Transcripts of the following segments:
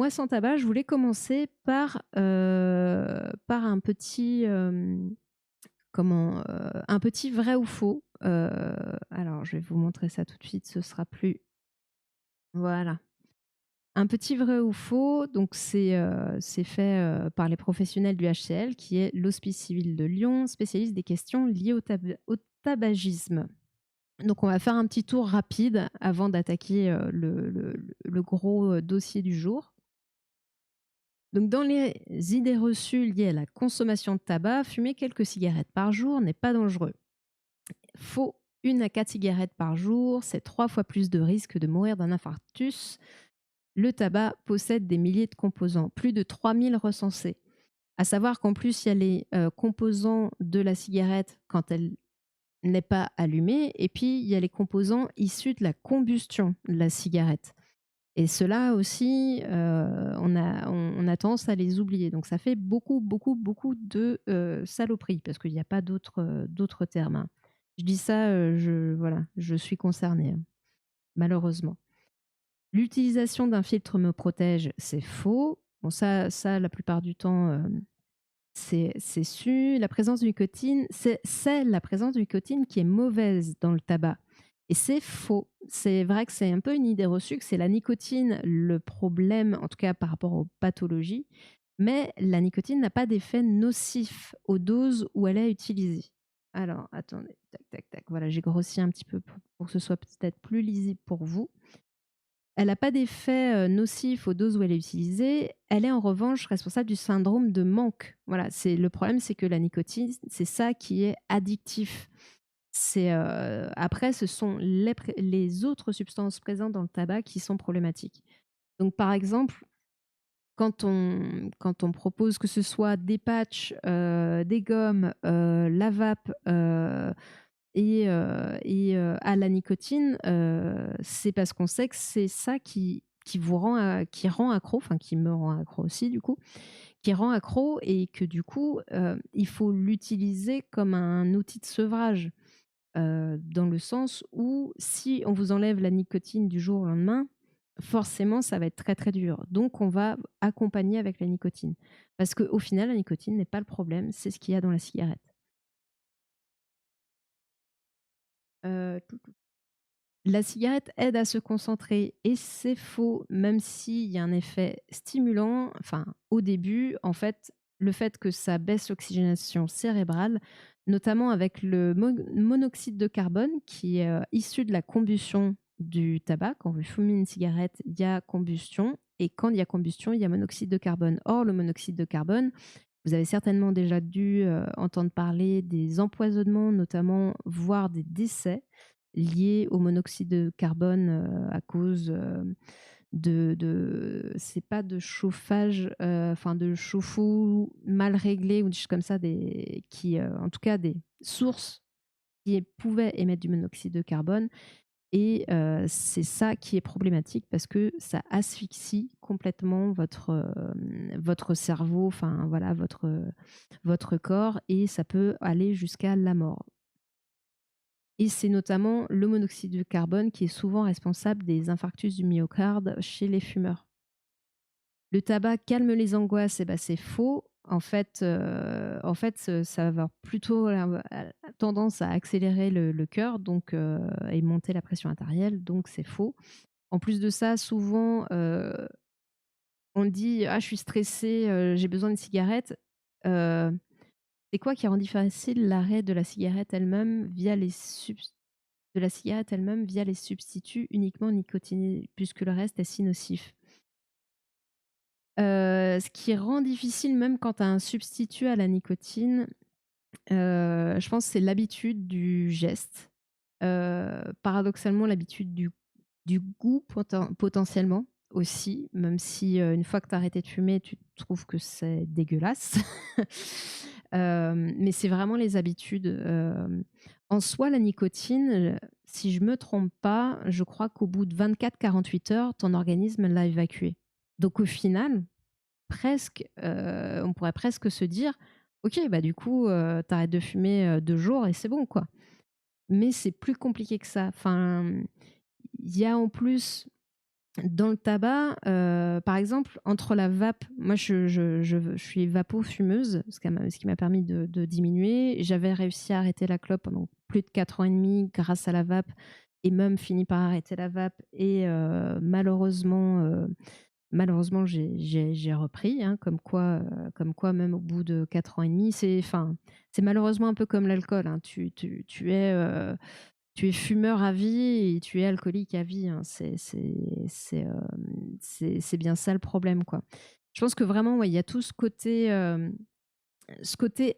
moi, sans tabac, je voulais commencer par un petit, un petit vrai ou faux. Alors je vais vous montrer ça tout de suite, ce sera plus voilà. Un petit vrai ou faux, donc c'est fait, par les professionnels du HCL, qui est l'Hospice civil de Lyon, spécialiste des questions liées au tabagisme. Donc on va faire un petit tour rapide avant d'attaquer, le gros, dossier du jour. Donc dans les idées reçues liées à la consommation de tabac, fumer quelques cigarettes par jour n'est pas dangereux. Faux, 1 à 4 cigarettes par jour, c'est 3 fois plus de risque de mourir d'un infarctus. Le tabac possède des milliers de composants, plus de 3000 recensés. À savoir qu'en plus, il y a les composants de la cigarette quand elle n'est pas allumée, et puis il y a les composants issus de la combustion de la cigarette. Et ceux-là aussi, on a tendance à les oublier. Donc ça fait beaucoup, beaucoup, beaucoup de saloperies, parce qu'il n'y a pas d'autres termes, hein. Je dis ça, voilà, je suis concernée, hein, malheureusement. L'utilisation d'un filtre me protège, c'est faux. Bon, ça la plupart du temps, c'est su. La présence de nicotine, c'est la présence de nicotine qui est mauvaise dans le tabac. Et c'est faux. C'est vrai que c'est un peu une idée reçue que c'est la nicotine le problème, en tout cas par rapport aux pathologies, mais la nicotine n'a pas d'effet nocif aux doses où elle est utilisée. Alors, attendez, tac, tac, tac. Voilà, j'ai grossi un petit peu pour que ce soit peut-être plus lisible pour vous. Elle n'a pas d'effet nocif aux doses où elle est utilisée. Elle est en revanche responsable du syndrome de manque. Voilà, le problème, c'est que la nicotine, c'est ça qui est addictif. Après, ce sont les autres substances présentes dans le tabac qui sont problématiques. Donc, par exemple, quand on propose que ce soit des patchs, des gommes, la vape, à la nicotine, c'est parce qu'on sait que c'est ça qui vous rend qui rend accro, enfin qui me rend accro aussi du coup, qui rend accro, et que du coup, il faut l'utiliser comme un outil de sevrage, dans le sens où si on vous enlève la nicotine du jour au lendemain, forcément ça va être très, très dur. Donc on va accompagner avec la nicotine. Parce qu'au final, la nicotine n'est pas le problème, c'est ce qu'il y a dans la cigarette. Tout La cigarette aide à se concentrer, et c'est faux, même s'il y a un effet stimulant, enfin au début, en fait, le fait que ça baisse l'oxygénation cérébrale, notamment avec le monoxyde de carbone qui est issu de la combustion du tabac. Quand vous fumez une cigarette, il y a combustion, et quand il y a combustion, il y a monoxyde de carbone. Or, le monoxyde de carbone, vous avez certainement déjà dû entendre parler des empoisonnements, notamment, voire des décès liés au monoxyde de carbone à cause c'est pas de chauffage, enfin de chauffe-eau mal réglé ou des choses comme ça, en tout cas des sources qui pouvaient émettre du monoxyde de carbone. Et c'est ça qui est problématique, parce que ça asphyxie complètement votre cerveau, enfin voilà, votre corps, et ça peut aller jusqu'à la mort. Et c'est notamment le monoxyde de carbone qui est souvent responsable des infarctus du myocarde chez les fumeurs. Le tabac calme les angoisses, et ben c'est faux. En fait, ça va avoir plutôt tendance à accélérer le cœur, donc et monter la pression artérielle, donc c'est faux. En plus de ça, souvent, on dit: «Ah, je suis stressé, j'ai besoin d'une cigarette». Heu, c'est quoi qui rend difficile l'arrêt de la cigarette elle-même via les substituts uniquement nicotinés, puisque le reste est si nocif? Ce qui rend difficile, même quand tu as un substitut à la nicotine, je pense que c'est l'habitude du geste. Paradoxalement, l'habitude du goût potentiellement aussi, même si, une fois que tu as arrêté de fumer, tu trouves que c'est dégueulasse. Mais c'est vraiment les habitudes. En soi, la nicotine, si je me trompe pas, je crois qu'au bout de 24-48 heures, ton organisme l'a évacué. Donc au final, presque, on pourrait presque se dire: «OK, bah, du coup, tu arrêtes de fumer, 2 jours et c'est bon, quoi». Mais c'est plus compliqué que ça. Enfin, il y a en plus Dans le tabac, par exemple, entre la vape, moi je suis vapo-fumeuse, ce qui m'a permis de diminuer. J'avais réussi à arrêter la clope pendant plus de 4 ans et demi grâce à la vape et même fini par arrêter la vape et malheureusement j'ai repris, hein, comme quoi même au bout de 4 ans et demi, c'est malheureusement un peu comme l'alcool, hein. Tu es fumeur à vie et tu es alcoolique à vie, hein. C'est bien ça le problème, quoi. Je pense que vraiment, ouais, il y a tout ce côté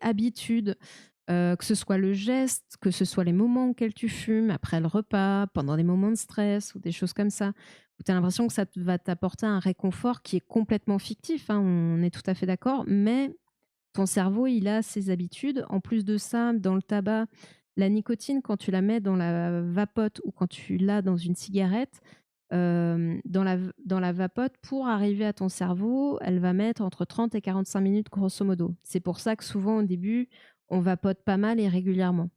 habitude, que ce soit le geste, que ce soit les moments auxquels tu fumes, après le repas, pendant des moments de stress ou des choses comme ça, où tu as l'impression que va t'apporter un réconfort qui est complètement fictif, hein, on est tout à fait d'accord, mais ton cerveau, il a ses habitudes. En plus de ça, dans le tabac, la nicotine, quand tu la mets dans la vapote ou quand tu l'as dans une cigarette, dans la vapote, pour arriver à ton cerveau, elle va mettre entre 30 et 45 minutes grosso modo. C'est pour ça que souvent au début, on vapote pas mal et régulièrement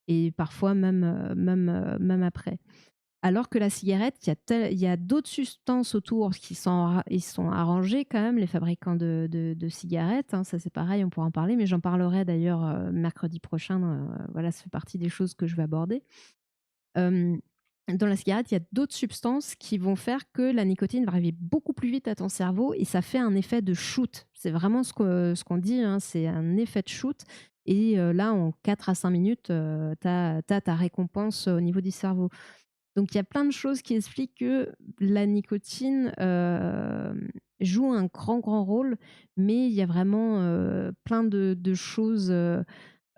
et parfois même après. Alors que la cigarette, il y a d'autres substances autour qui ils sont arrangés quand même, les fabricants de cigarettes, hein, ça c'est pareil, on pourra en parler, mais j'en parlerai d'ailleurs mercredi prochain. Voilà, ça fait partie des choses que je vais aborder. Euh, Dans la cigarette, il y a d'autres substances qui vont faire que la nicotine va arriver beaucoup plus vite à ton cerveau et ça fait un effet de shoot. C'est vraiment ce qu'on dit, hein, c'est un effet de shoot. Et là, en 4 à 5 minutes, tu as ta récompense au niveau du cerveau. Donc il y a plein de choses qui expliquent que la nicotine, joue un grand rôle, mais il y a vraiment, plein de choses,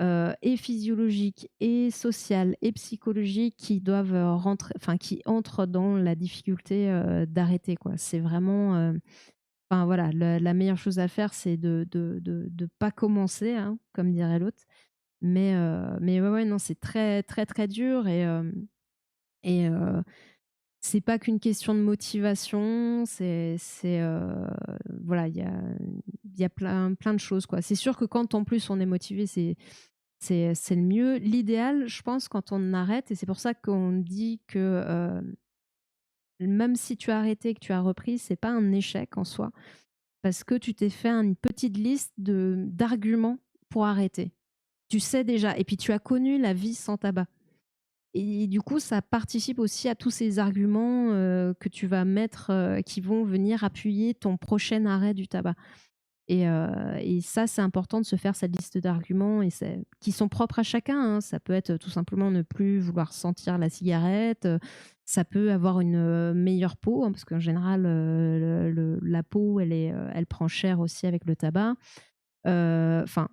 et physiologiques et sociales et psychologiques qui doivent, rentrer enfin qui entrent dans la difficulté, d'arrêter, quoi. C'est vraiment, enfin voilà, la meilleure chose à faire, c'est de pas commencer, hein, comme dirait l'autre. Mais ouais, non, c'est très dur et c'est pas qu'une question de motivation, voilà, il y a plein de choses, quoi. C'est sûr que quand en plus on est motivé, c'est le mieux. L'idéal, je pense, quand on arrête, et c'est pour ça qu'on dit que, même si tu as arrêté et que tu as repris, c'est pas un échec en soi, parce que tu t'es fait une petite liste d'arguments pour arrêter. Tu sais déjà et puis tu as connu la vie sans tabac. Et du coup, ça participe aussi à tous ces arguments, que tu vas mettre, qui vont venir appuyer ton prochain arrêt du tabac. Et ça, c'est important de se faire cette liste d'arguments qui sont propres à chacun, hein. Ça peut être tout simplement ne plus vouloir sentir la cigarette, ça peut avoir une, meilleure peau, hein, parce qu'en général, la peau, elle prend cher aussi avec le tabac. Enfin,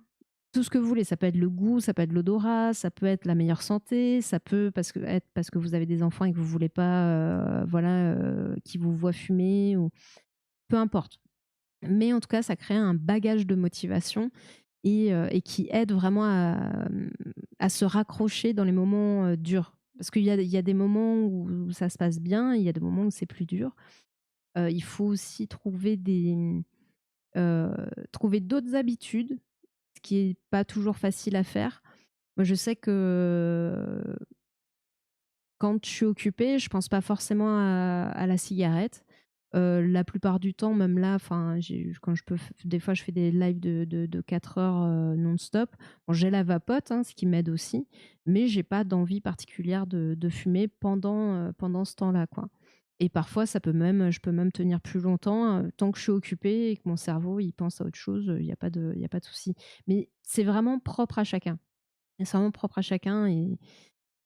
tout ce que vous voulez. Ça peut être le goût, ça peut être l'odorat, ça peut être la meilleure santé, ça peut être parce que vous avez des enfants et que vous voulez pas, voilà, qu'ils vous voient fumer ou peu importe. Mais en tout cas, ça crée un bagage de motivation et qui aide vraiment à se raccrocher dans les moments, durs. Parce qu'il y a des moments où ça se passe bien, il y a des moments où c'est plus dur. Il faut aussi trouver d'autres habitudes, ce qui est pas toujours facile à faire. Moi, je sais que quand je suis occupée, je pense pas forcément à la cigarette. La plupart du temps, même là, enfin, quand je peux, des fois, je fais des lives de 4 heures non-stop. Bon, j'ai la vapote, hein, ce qui m'aide aussi, mais j'ai pas d'envie particulière de fumer pendant ce temps-là, quoi. Et parfois, je peux même tenir plus longtemps, tant que je suis occupée et que mon cerveau il pense à autre chose, il y a pas de souci. Mais c'est vraiment propre à chacun. C'est vraiment propre à chacun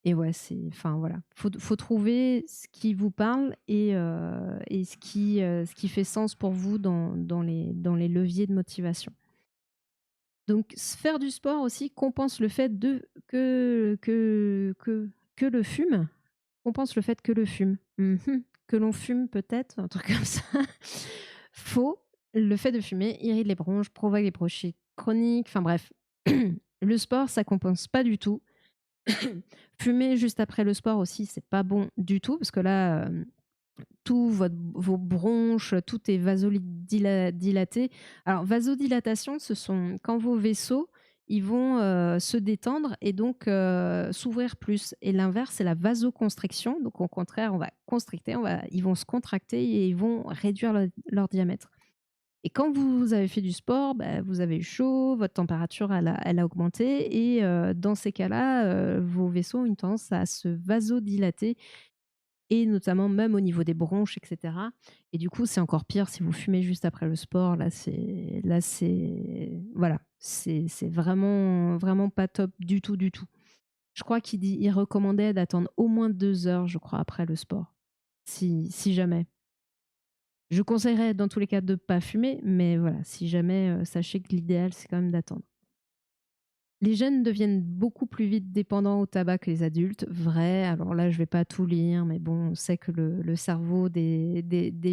et ouais, enfin voilà, faut trouver ce qui vous parle et ce qui fait sens pour vous dans les leviers de motivation. Donc faire du sport aussi compense le fait que le fume compense le fait que le fume. Que l'on fume peut-être, un truc comme ça. Faux. Le fait de fumer irrite les bronches, provoque des bronchites chroniques, enfin bref. Le sport, ça compense pas du tout. Fumer juste après le sport aussi, c'est pas bon du tout parce que là, vos bronches, tout est vasodilaté. Alors, vasodilatation, ce sont quand vos vaisseaux, ils vont se détendre et donc s'ouvrir plus. Et l'inverse, c'est la vasoconstriction. Donc au contraire, on va constricter, ils vont se contracter et ils vont réduire leur diamètre. Et quand vous avez fait du sport, bah, vous avez eu chaud, votre température elle a augmenté et dans ces cas-là, vos vaisseaux ont une tendance à se vasodilater et notamment même au niveau des bronches, et cetera. Et du coup, c'est encore pire si vous fumez juste après le sport. Là, c'est voilà, c'est vraiment vraiment pas top du tout, du tout. Je crois il recommandait d'attendre au moins 2 heures, je crois, après le sport, si jamais. Je conseillerais dans tous les cas de ne pas fumer, mais voilà, si jamais, sachez que l'idéal, c'est quand même d'attendre. Les jeunes deviennent beaucoup plus vite dépendants au tabac que les adultes, vrai. Alors là, je vais pas tout lire, mais bon, on sait que le cerveau des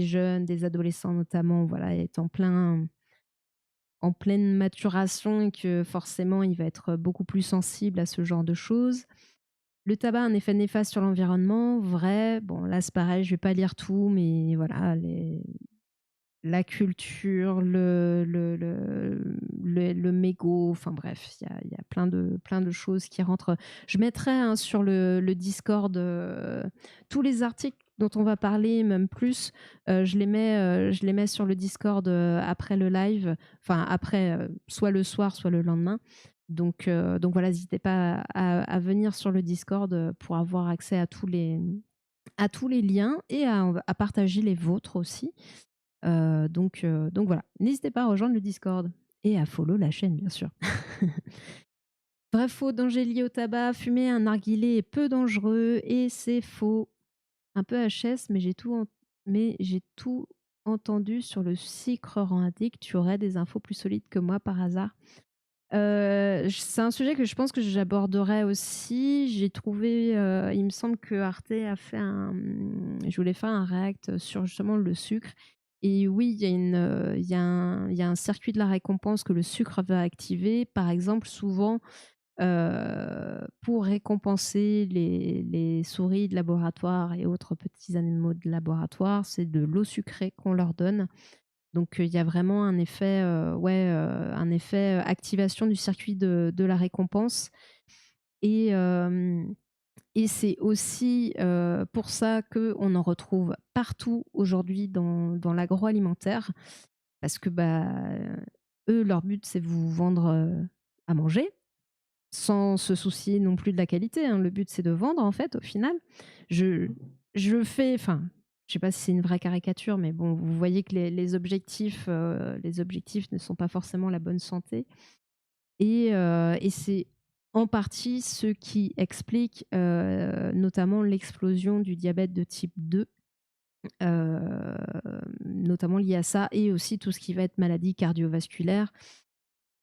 jeunes, des adolescents notamment, voilà, est en pleine maturation et que forcément, il va être beaucoup plus sensible à ce genre de choses. Le tabac a un effet néfaste sur l'environnement, vrai. Bon, là, c'est pareil, je vais pas lire tout, mais voilà, la culture, le mégot, enfin bref, il y a plein de choses qui rentrent. Je mettrai hein, sur le Discord tous les articles dont on va parler, même plus. Je les mets sur le Discord après le live, enfin après, soit le soir, soit le lendemain. Donc voilà, n'hésitez pas à venir sur le Discord pour avoir accès à tous les liens et à partager les vôtres aussi. Donc voilà, n'hésitez pas à rejoindre le Discord et à follow la chaîne, bien sûr. Vrai, faux, danger lié au tabac, fumer un narguilé est peu dangereux et c'est faux. Un peu HS, mais j'ai tout entendu sur le sucre rend addict. Tu aurais des infos plus solides que moi par hasard? C'est un sujet que je pense que j'aborderai aussi. J'ai trouvé, il me semble que Arte a fait je voulais faire un react sur justement le sucre et oui, il y a un circuit de la récompense que le sucre va activer. Par exemple, souvent, pour récompenser les souris de laboratoire et autres petits animaux de laboratoire, c'est de l'eau sucrée qu'on leur donne. Donc, il y a vraiment un effet, un effet, activation du circuit de la récompense et hem et c'est aussi, pour ça qu'on en retrouve partout aujourd'hui dans l'agroalimentaire parce que, bah, eux, leur but, c'est de vous vendre, à manger sans se soucier non plus de la qualité, hein. Le but, c'est de vendre, en fait, au final. Je je fais enfin, je sais pas si c'est une vraie caricature, mais bon, vous voyez que les objectifs ne sont pas forcément la bonne santé et c'est en partie ce qui explique, notamment l'explosion du diabète de type 2, notamment lié à ça et aussi tout ce qui va être maladies cardiovasculaires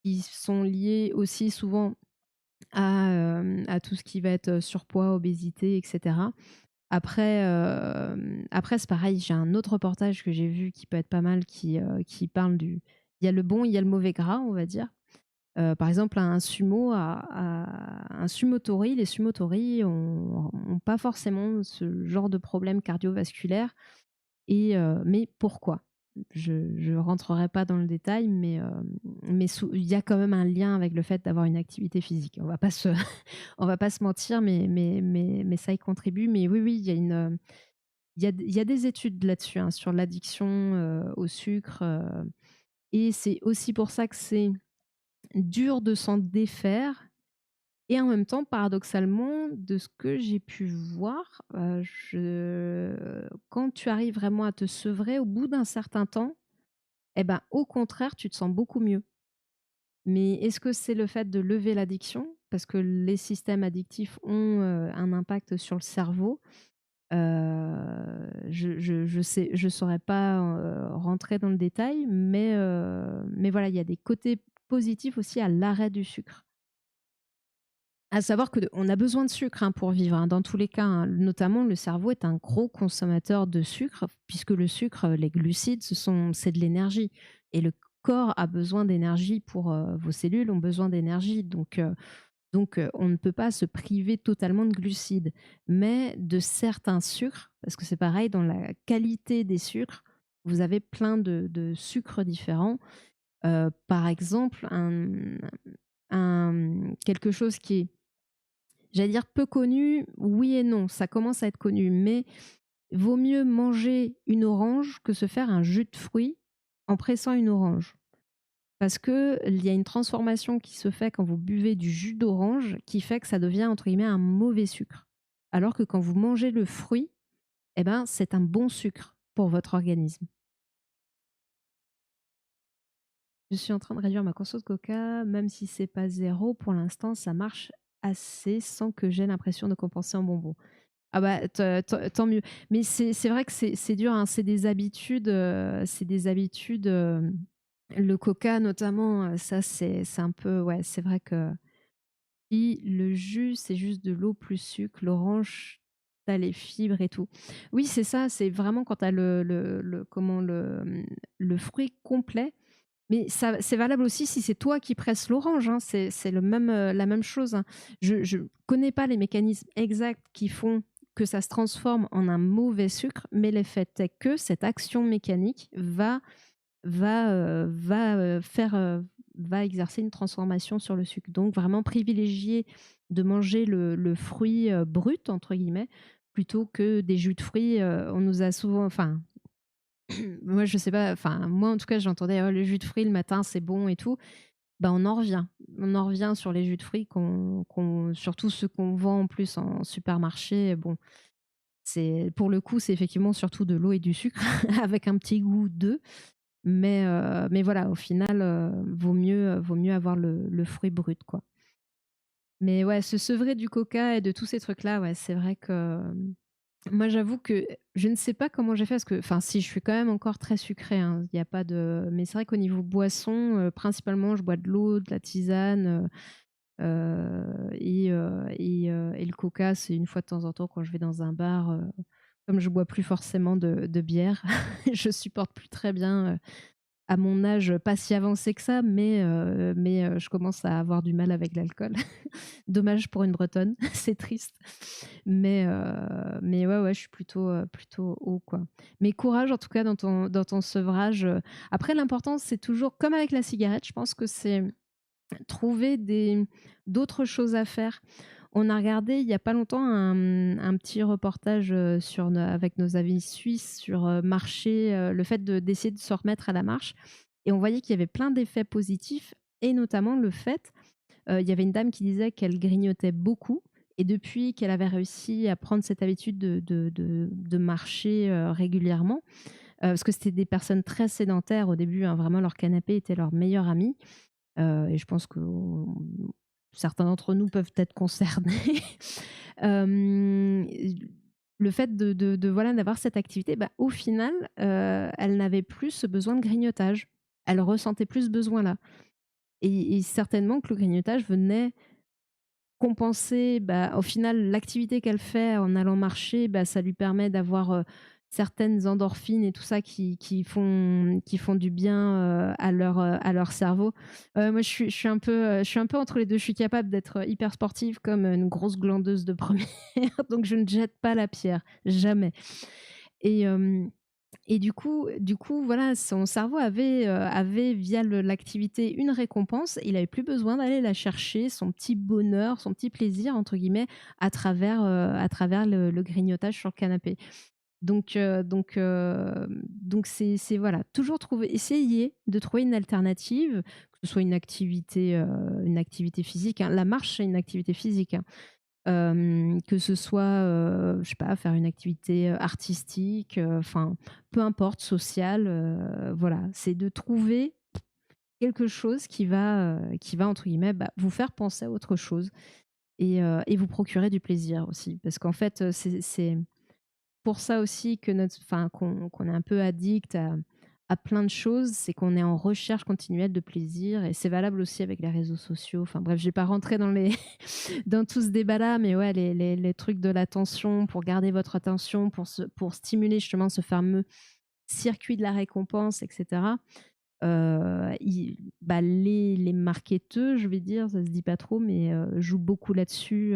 qui sont liées aussi souvent à tout ce qui va être, surpoids, obésité et cetera. Après c'est pareil, j'ai un autre reportage que j'ai vu qui peut être pas mal qui parle du il y a le bon, il y a le mauvais gras, on va dire. Par exemple, un sumotori, les sumotori ont pas forcément ce genre de problème cardiovasculaire mais pourquoi? Je rentrerai pas dans le détail, mais il y a quand même un lien avec le fait d'avoir une activité physique. On va pas se mentir, mais ça y contribue. Mais oui, oui, il y a des études là-dessus, hein, sur l'addiction, au sucre, et c'est aussi pour ça que c'est dur de s'en défaire et en même temps, paradoxalement, de ce que j'ai pu voir, quand tu arrives vraiment à te sevrer, au bout d'un certain temps, et ben, au contraire, tu te sens beaucoup mieux. Mais est-ce que c'est le fait de lever l'addiction? Parce que les systèmes addictifs ont, un impact sur le cerveau. Je saurais pas, rentrer dans le détail, mais voilà, il y a des côtés positifs aussi à l'arrêt du sucre. À savoir qu'on a besoin de sucre, hein, pour vivre, hein, dans tous les cas, hein. Notamment, le cerveau est un gros consommateur de sucre, puisque le sucre, les glucides, c'est de l'énergie. Et le corps a besoin d'énergie vos cellules ont besoin d'énergie. Donc, on ne peut pas se priver totalement de glucides. Mais de certains sucres, parce que c'est pareil, dans la qualité des sucres, vous avez plein de sucres différents. Par exemple, quelque chose qui est, j'allais dire peu connu, oui et non, ça commence à être connu, mais vaut mieux manger une orange que se faire un jus de fruits en pressant une orange. Parce qu'il y a une transformation qui se fait quand vous buvez du jus d'orange qui fait que ça devient entre guillemets un mauvais sucre. Alors que quand vous mangez le fruit, eh ben, c'est un bon sucre pour votre organisme. Je suis en train de réduire ma conso de coca, même si c'est pas zéro, pour l'instant, ça marche assez sans que j'aie l'impression de compenser en bonbons. Ah bah, tant mieux. Mais c'est vrai que c'est dur, hein, c'est des habitudes. Le coca notamment, ça c'est un peu, ouais, c'est vrai que si le jus, c'est juste de l'eau plus sucre, l'orange, tu les fibres et tout. Oui, c'est ça, c'est vraiment quand tu le comment le fruit complet, mais ça c'est valable aussi si c'est toi qui presses l'orange, hein, c'est le même, la même chose, hein. Je connais pas les mécanismes exacts qui font que ça se transforme en un mauvais sucre, mais le fait est que cette action mécanique va exercer une transformation sur le sucre. Donc vraiment privilégier de manger le fruit, «brut» entre guillemets, plutôt que des jus de fruits, on nous a souvent, enfin, moi je sais pas, enfin moi en tout cas j'entendais: «Oh le jus de fruits le matin c'est bon et tout». Bah, on en revient. On en revient sur les jus de fruits surtout ceux qu'on vend en plus en supermarché. Bon, c'est pour le coup, c'est effectivement surtout de l'eau et du sucre avec un petit goût d'eux. Mais voilà, au final, vaut mieux avoir le fruit brut, quoi. Mais ouais, se sevrer du coca et de tous ces trucs-là, ouais, c'est vrai que, moi, j'avoue que je ne sais pas comment j'ai fait parce que, enfin, si, je suis quand même encore très sucrée, hein, il y a pas de, mais c'est vrai qu'au niveau boisson, principalement, je bois de l'eau, de la tisane, et le coca, c'est une fois de temps en temps quand je vais dans un bar, comme je bois plus forcément de bière, je supporte plus très bien, à mon âge, pas si avancé que ça, mais je commence à avoir du mal avec l'alcool. Dommage pour une bretonne, c'est triste. Mais ouais, ouais, je suis plutôt haut, quoi. Mais courage en tout cas dans ton sevrage, Après l'important, c'est toujours comme avec la cigarette, je pense que c'est trouver d'autres choses à faire. On a regardé il y a pas longtemps un petit reportage, avec nos amis suisses sur, marcher, le fait d'essayer de se remettre à la marche, et on voyait qu'il y avait plein d'effets positifs, et notamment le fait, il y avait une dame qui disait qu'elle grignotait beaucoup, et depuis qu'elle avait réussi à prendre cette habitude de marcher, régulièrement, parce que c'était des personnes très sédentaires au début, hein, vraiment leur canapé était leur meilleur ami. Et je pense que certains d'entre nous peuvent être concernés. Hem, le fait voilà, d'avoir cette activité, bah, au final, elle n'avait plus ce besoin de grignotage. Elle ressentait plus ce besoin-là, et certainement que le grignotage venait compenser, bah, au final, l'activité qu'elle fait en allant marcher, bah, ça lui permet d'avoir, certaines endorphines et tout ça qui font du bien, à leur cerveau. Moi, je suis un peu entre les 2. Je suis capable d'être hyper sportive comme une grosse glandeuse de première, donc je ne jette pas la pierre, jamais. Et du coup, voilà, son cerveau avait via l'activité une récompense. Il avait plus besoin d'aller la chercher, son petit bonheur, son petit «plaisir» entre guillemets, à travers le grignotage sur le canapé. Donc c'est voilà, toujours essayer de trouver une alternative, que ce soit une activité physique, hein. La marche, c'est une activité physique, hein. Que ce soit, je sais pas, faire une activité, artistique, enfin, peu importe, sociale, voilà. C'est de trouver quelque chose qui va entre guillemets, bah, vous faire penser à autre chose, et vous procurer du plaisir aussi. Parce qu'en fait, c'est pour ça aussi que qu'on est un peu addict à plein de choses, c'est qu'on est en recherche continuelle de plaisir, et c'est valable aussi avec les réseaux sociaux. Enfin bref, je vais pas rentrer dans les dans tout ce débat-là, mais ouais, les trucs de l'attention pour garder votre attention, pour stimuler justement ce fameux circuit de la récompense, et cetera. Bah, les marketeurs, je vais dire, ça se dit pas trop, mais jouent beaucoup là-dessus,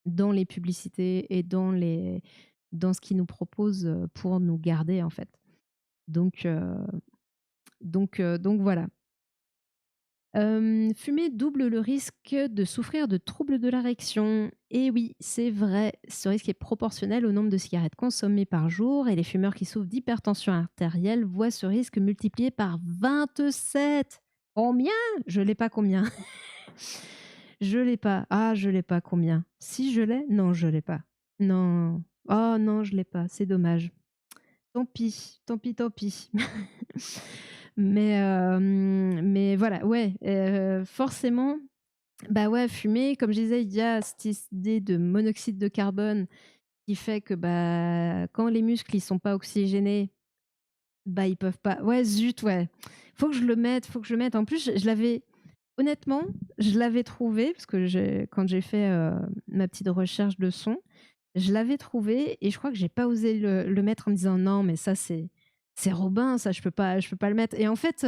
dans les publicités et dans ce qu'ils nous proposent, pour nous garder, en fait. Donc voilà. Fumer double le risque de souffrir de troubles de l'érection. Et oui, c'est vrai, ce risque est proportionnel au nombre de cigarettes consommées par jour et les fumeurs qui souffrent d'hypertension artérielle voient ce risque multiplié par 27. Combien? Je l'ai pas combien. Je l'ai pas. Ah, je l'ai pas combien. Si je l'ai? Non, je l'ai pas. Non. Oh non, je l'ai pas, c'est dommage. Tant pis, tant pis, tant pis. Mais voilà, ouais, forcément, bah, ouais, fumer, comme je disais, il y a cette idée de monoxyde de carbone qui fait que, bah, quand les muscles, ils sont pas oxygénés, bah, ils peuvent pas ouais, zut, ouais. Faut que je le mette, faut que je le mette. En plus, je l'avais honnêtement, je l'avais trouvé parce que quand j'ai fait, ma petite recherche de son, je l'avais trouvé et je crois que j'ai pas osé le mettre en me disant: «Non, mais ça, c'est Robin, ça, je peux pas le mettre» et en fait,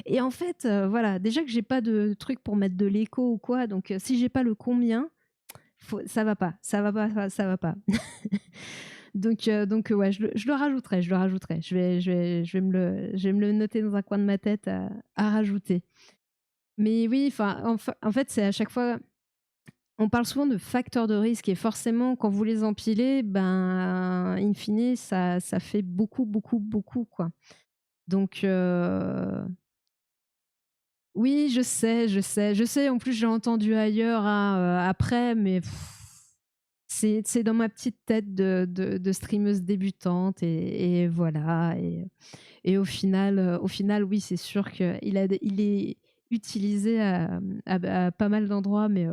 et en fait, voilà, déjà que j'ai pas de truc pour mettre de l'écho ou quoi, donc si j'ai pas le combien, ça va pas, ça va pas, ça va pas. Donc ouais, je le rajouterai, je le rajouterai. Je vais me le noter dans un coin de ma tête à rajouter. Mais oui, enfin, en fait, c'est à chaque fois on parle souvent de facteurs de risque et forcément, quand vous les empilez, ben, in fine, ça fait beaucoup, beaucoup, beaucoup, quoi. Donc oui, je sais, je sais, je sais. En plus, j'ai entendu ailleurs, hein, après, mais c'est dans ma petite tête de streameuse débutante et voilà au final, oui, c'est sûr qu'il est utilisé à pas mal d'endroits, mais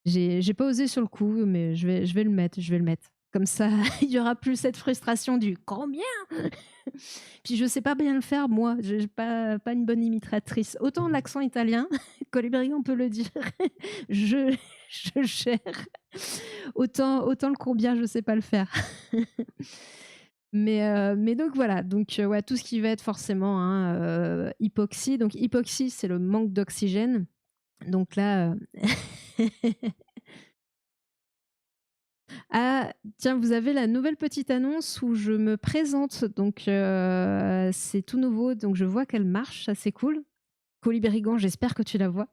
j'ai pas osé sur le coup, mais je vais le mettre, je vais le mettre. Comme ça, il y aura plus cette frustration du «Combien?» Puis je sais pas bien le faire moi, j'ai pas une bonne imitatrice. Autant l'accent italien, Colibri on peut le dire, je je gère. Autant le combien je sais pas le faire. Mais donc voilà, donc ouais, tout ce qui va être forcément, hein, hypoxie. Donc hypoxie, c'est le manque d'oxygène. Donc là, ah tiens, vous avez la nouvelle petite annonce où je me présente, donc c'est tout nouveau, donc je vois qu'elle marche, ça c'est cool. Colibérigan, j'espère que tu la vois.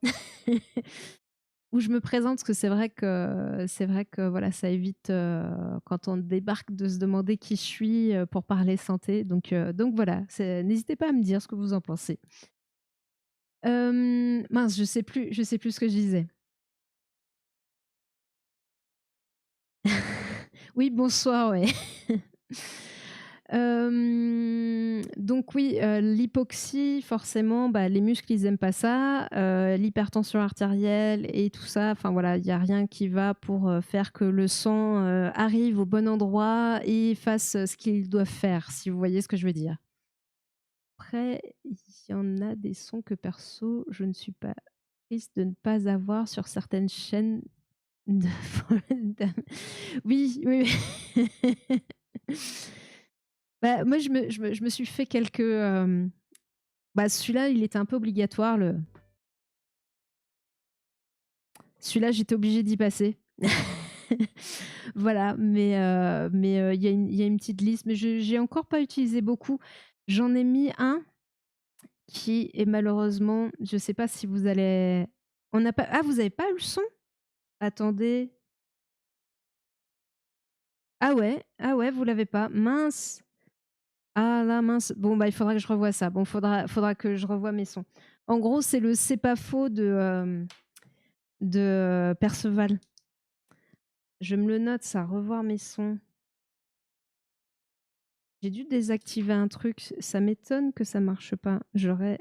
Où je me présente, parce que c'est vrai que voilà, ça évite, quand on débarque de se demander qui je suis, pour parler santé. Donc voilà, n'hésitez pas à me dire ce que vous en pensez. Mince, je sais plus ce que je disais. Oui, bonsoir, ouais. Donc oui, l'hypoxie, forcément, bah, les muscles, ils aiment pas ça. L'hypertension artérielle et tout ça, enfin voilà, il y a rien qui va pour, faire que le sang, arrive au bon endroit et fasse, ce qu'il doit faire, si vous voyez ce que je veux dire. Après, il y en a des sons que perso, je ne suis pas triste de ne pas avoir sur certaines chaînes de oui, oui, oui. Bah, moi, je me suis fait quelques, bah, celui-là, il était un peu obligatoire, celui-là, j'étais obligée d'y passer. Voilà, il y a une petite liste, mais je j'ai encore pas utilisé beaucoup. J'en ai mis un qui est malheureusement je sais pas si vous allez on n'a pas ah, vous avez pas eu le son? Attendez. Ah ouais? Ah ouais, vous l'avez pas? Mince! Ah là, mince. Bon, bah, il faudra que je revoie ça. Bon, faudra que je revoie mes sons. En gros, c'est le «C'est pas faux» de Perceval. Je me le note ça, revoir mes sons. J'ai dû désactiver un truc, ça m'étonne que ça marche pas. J'aurais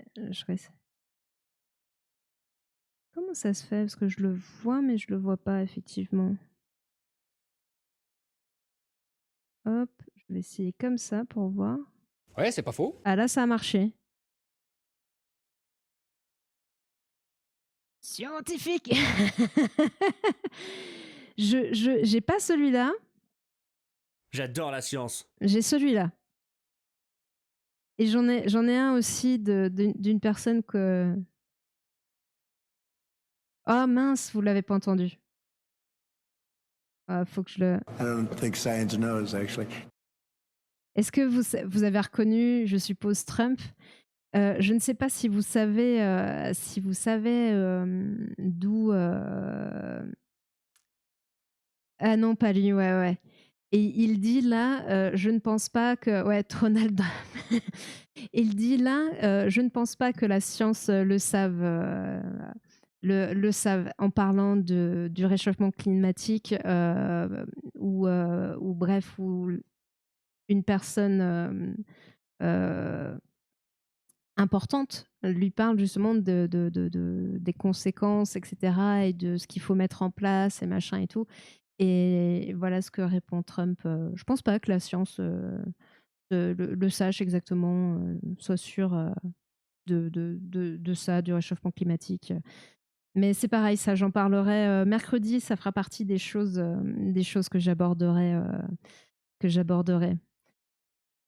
comment ça se fait? Parce que je le vois, mais je le vois pas effectivement. Hop, je vais essayer comme ça pour voir. Ouais, c'est pas faux. Ah là, ça a marché. Scientifique! J'ai pas celui-là, J'adore la science. j'ai celui-là et j'en ai un aussi d'une personne que oh mince, vous l'avez pas entendu. Ah, faut que je le I don't think science knows, actually. est-ce que vous avez reconnu, je suppose, Trump? Je ne sais pas si vous savez, d'où, ah non, pas lui, ouais, ouais. Et il dit là, je ne pense pas que ouais, Ronald il dit là, je ne pense pas que la science, le savent en parlant du réchauffement climatique, ou bref, où une personne, importante lui parle justement des conséquences et cetera et de ce qu'il faut mettre en place et machin et tout et voilà ce que répond Trump, je pense pas que la science, le sache exactement, soit sûre, de ça, du réchauffement climatique, mais c'est pareil, ça j'en parlerai, mercredi, ça fera partie des choses que j'aborderai.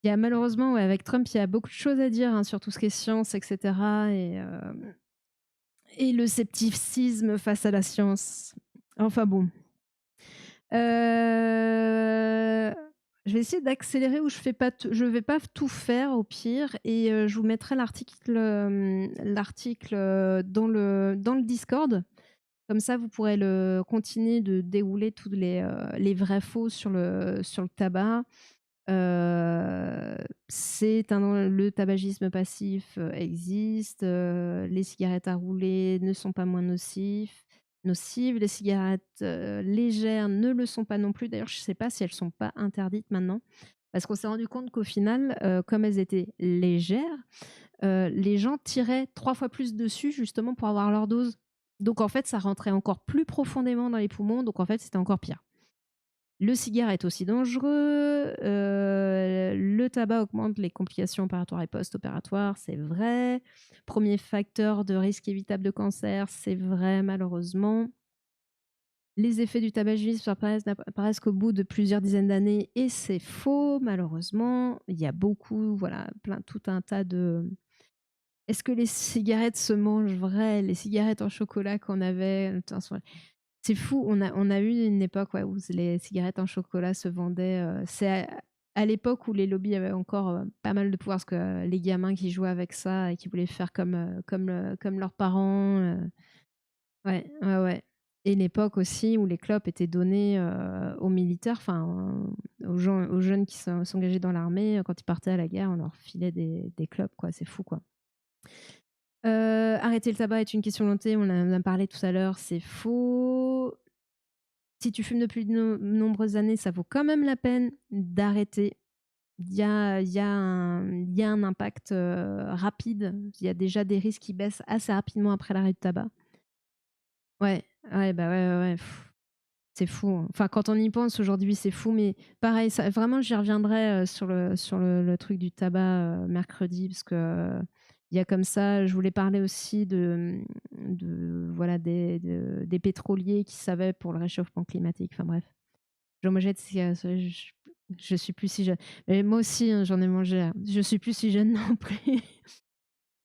Il y a malheureusement, ouais, avec Trump, il y a beaucoup de choses à dire, hein, sur tout ce qui est science et cetera et le scepticisme face à la science. Enfin bon. Je vais essayer d'accélérer où je vais pas tout faire au pire et je vous mettrai l'article, dans le Discord. Comme ça, vous pourrez continuer de dérouler tous les vrais faux sur le tabac. Le tabagisme passif, existe, les cigarettes à rouler ne sont pas moins nocives, les cigarettes, légères ne le sont pas non plus. D'ailleurs, je ne sais pas si elles sont pas interdites maintenant, parce qu'on s'est rendu compte qu'au final, comme elles étaient légères, les gens tiraient 3 fois plus dessus justement pour avoir leur dose. Donc en fait, ça rentrait encore plus profondément dans les poumons, donc en fait, c'était encore pire. Le cigare est aussi dangereux, le tabac augmente les complications opératoires et post-opératoires, c'est vrai. Premier facteur de risque évitable de cancer, c'est vrai malheureusement. Les effets du tabagisme apparaissent qu'au bout de plusieurs dizaines d'années et c'est faux malheureusement. Il y a beaucoup, voilà, tout un tas de... Est-ce que les cigarettes se mangent vraies? Les cigarettes en chocolat qu'on avait, c'est fou, on a eu une époque, ouais, où les cigarettes en chocolat se vendaient, c'est à l'époque où les lobbies avaient encore, pas mal de pouvoir parce que les gamins qui jouaient avec ça et qui voulaient faire comme leurs parents, ouais, ouais, ouais et l'époque aussi où les clopes étaient données, aux militaires, enfin, aux jeunes qui s'engageaient dans l'armée, quand ils partaient à la guerre, on leur filait des clopes, quoi, c'est fou, quoi. Arrêter le tabac est une question de volonté, on en a parlé tout à l'heure, c'est faux. Si tu fumes depuis de nombreuses années, ça vaut quand même la peine d'arrêter. Il y a un impact, rapide. Il y a déjà des risques qui baissent assez rapidement après l'arrêt du tabac. Ouais, ouais, bah, ouais, ouais, ouais. C'est fou, hein. Enfin, quand on y pense aujourd'hui, c'est fou, mais pareil, ça vraiment, j'y reviendrai, sur le truc du tabac, mercredi parce que, il y a comme ça je voulais parler aussi voilà, des pétroliers qui savaient pour le réchauffement climatique. Enfin bref. J'en mangeais je suis plus si jeune. Mais moi aussi, hein, j'en ai mangé, hein. Je suis plus si jeune non plus.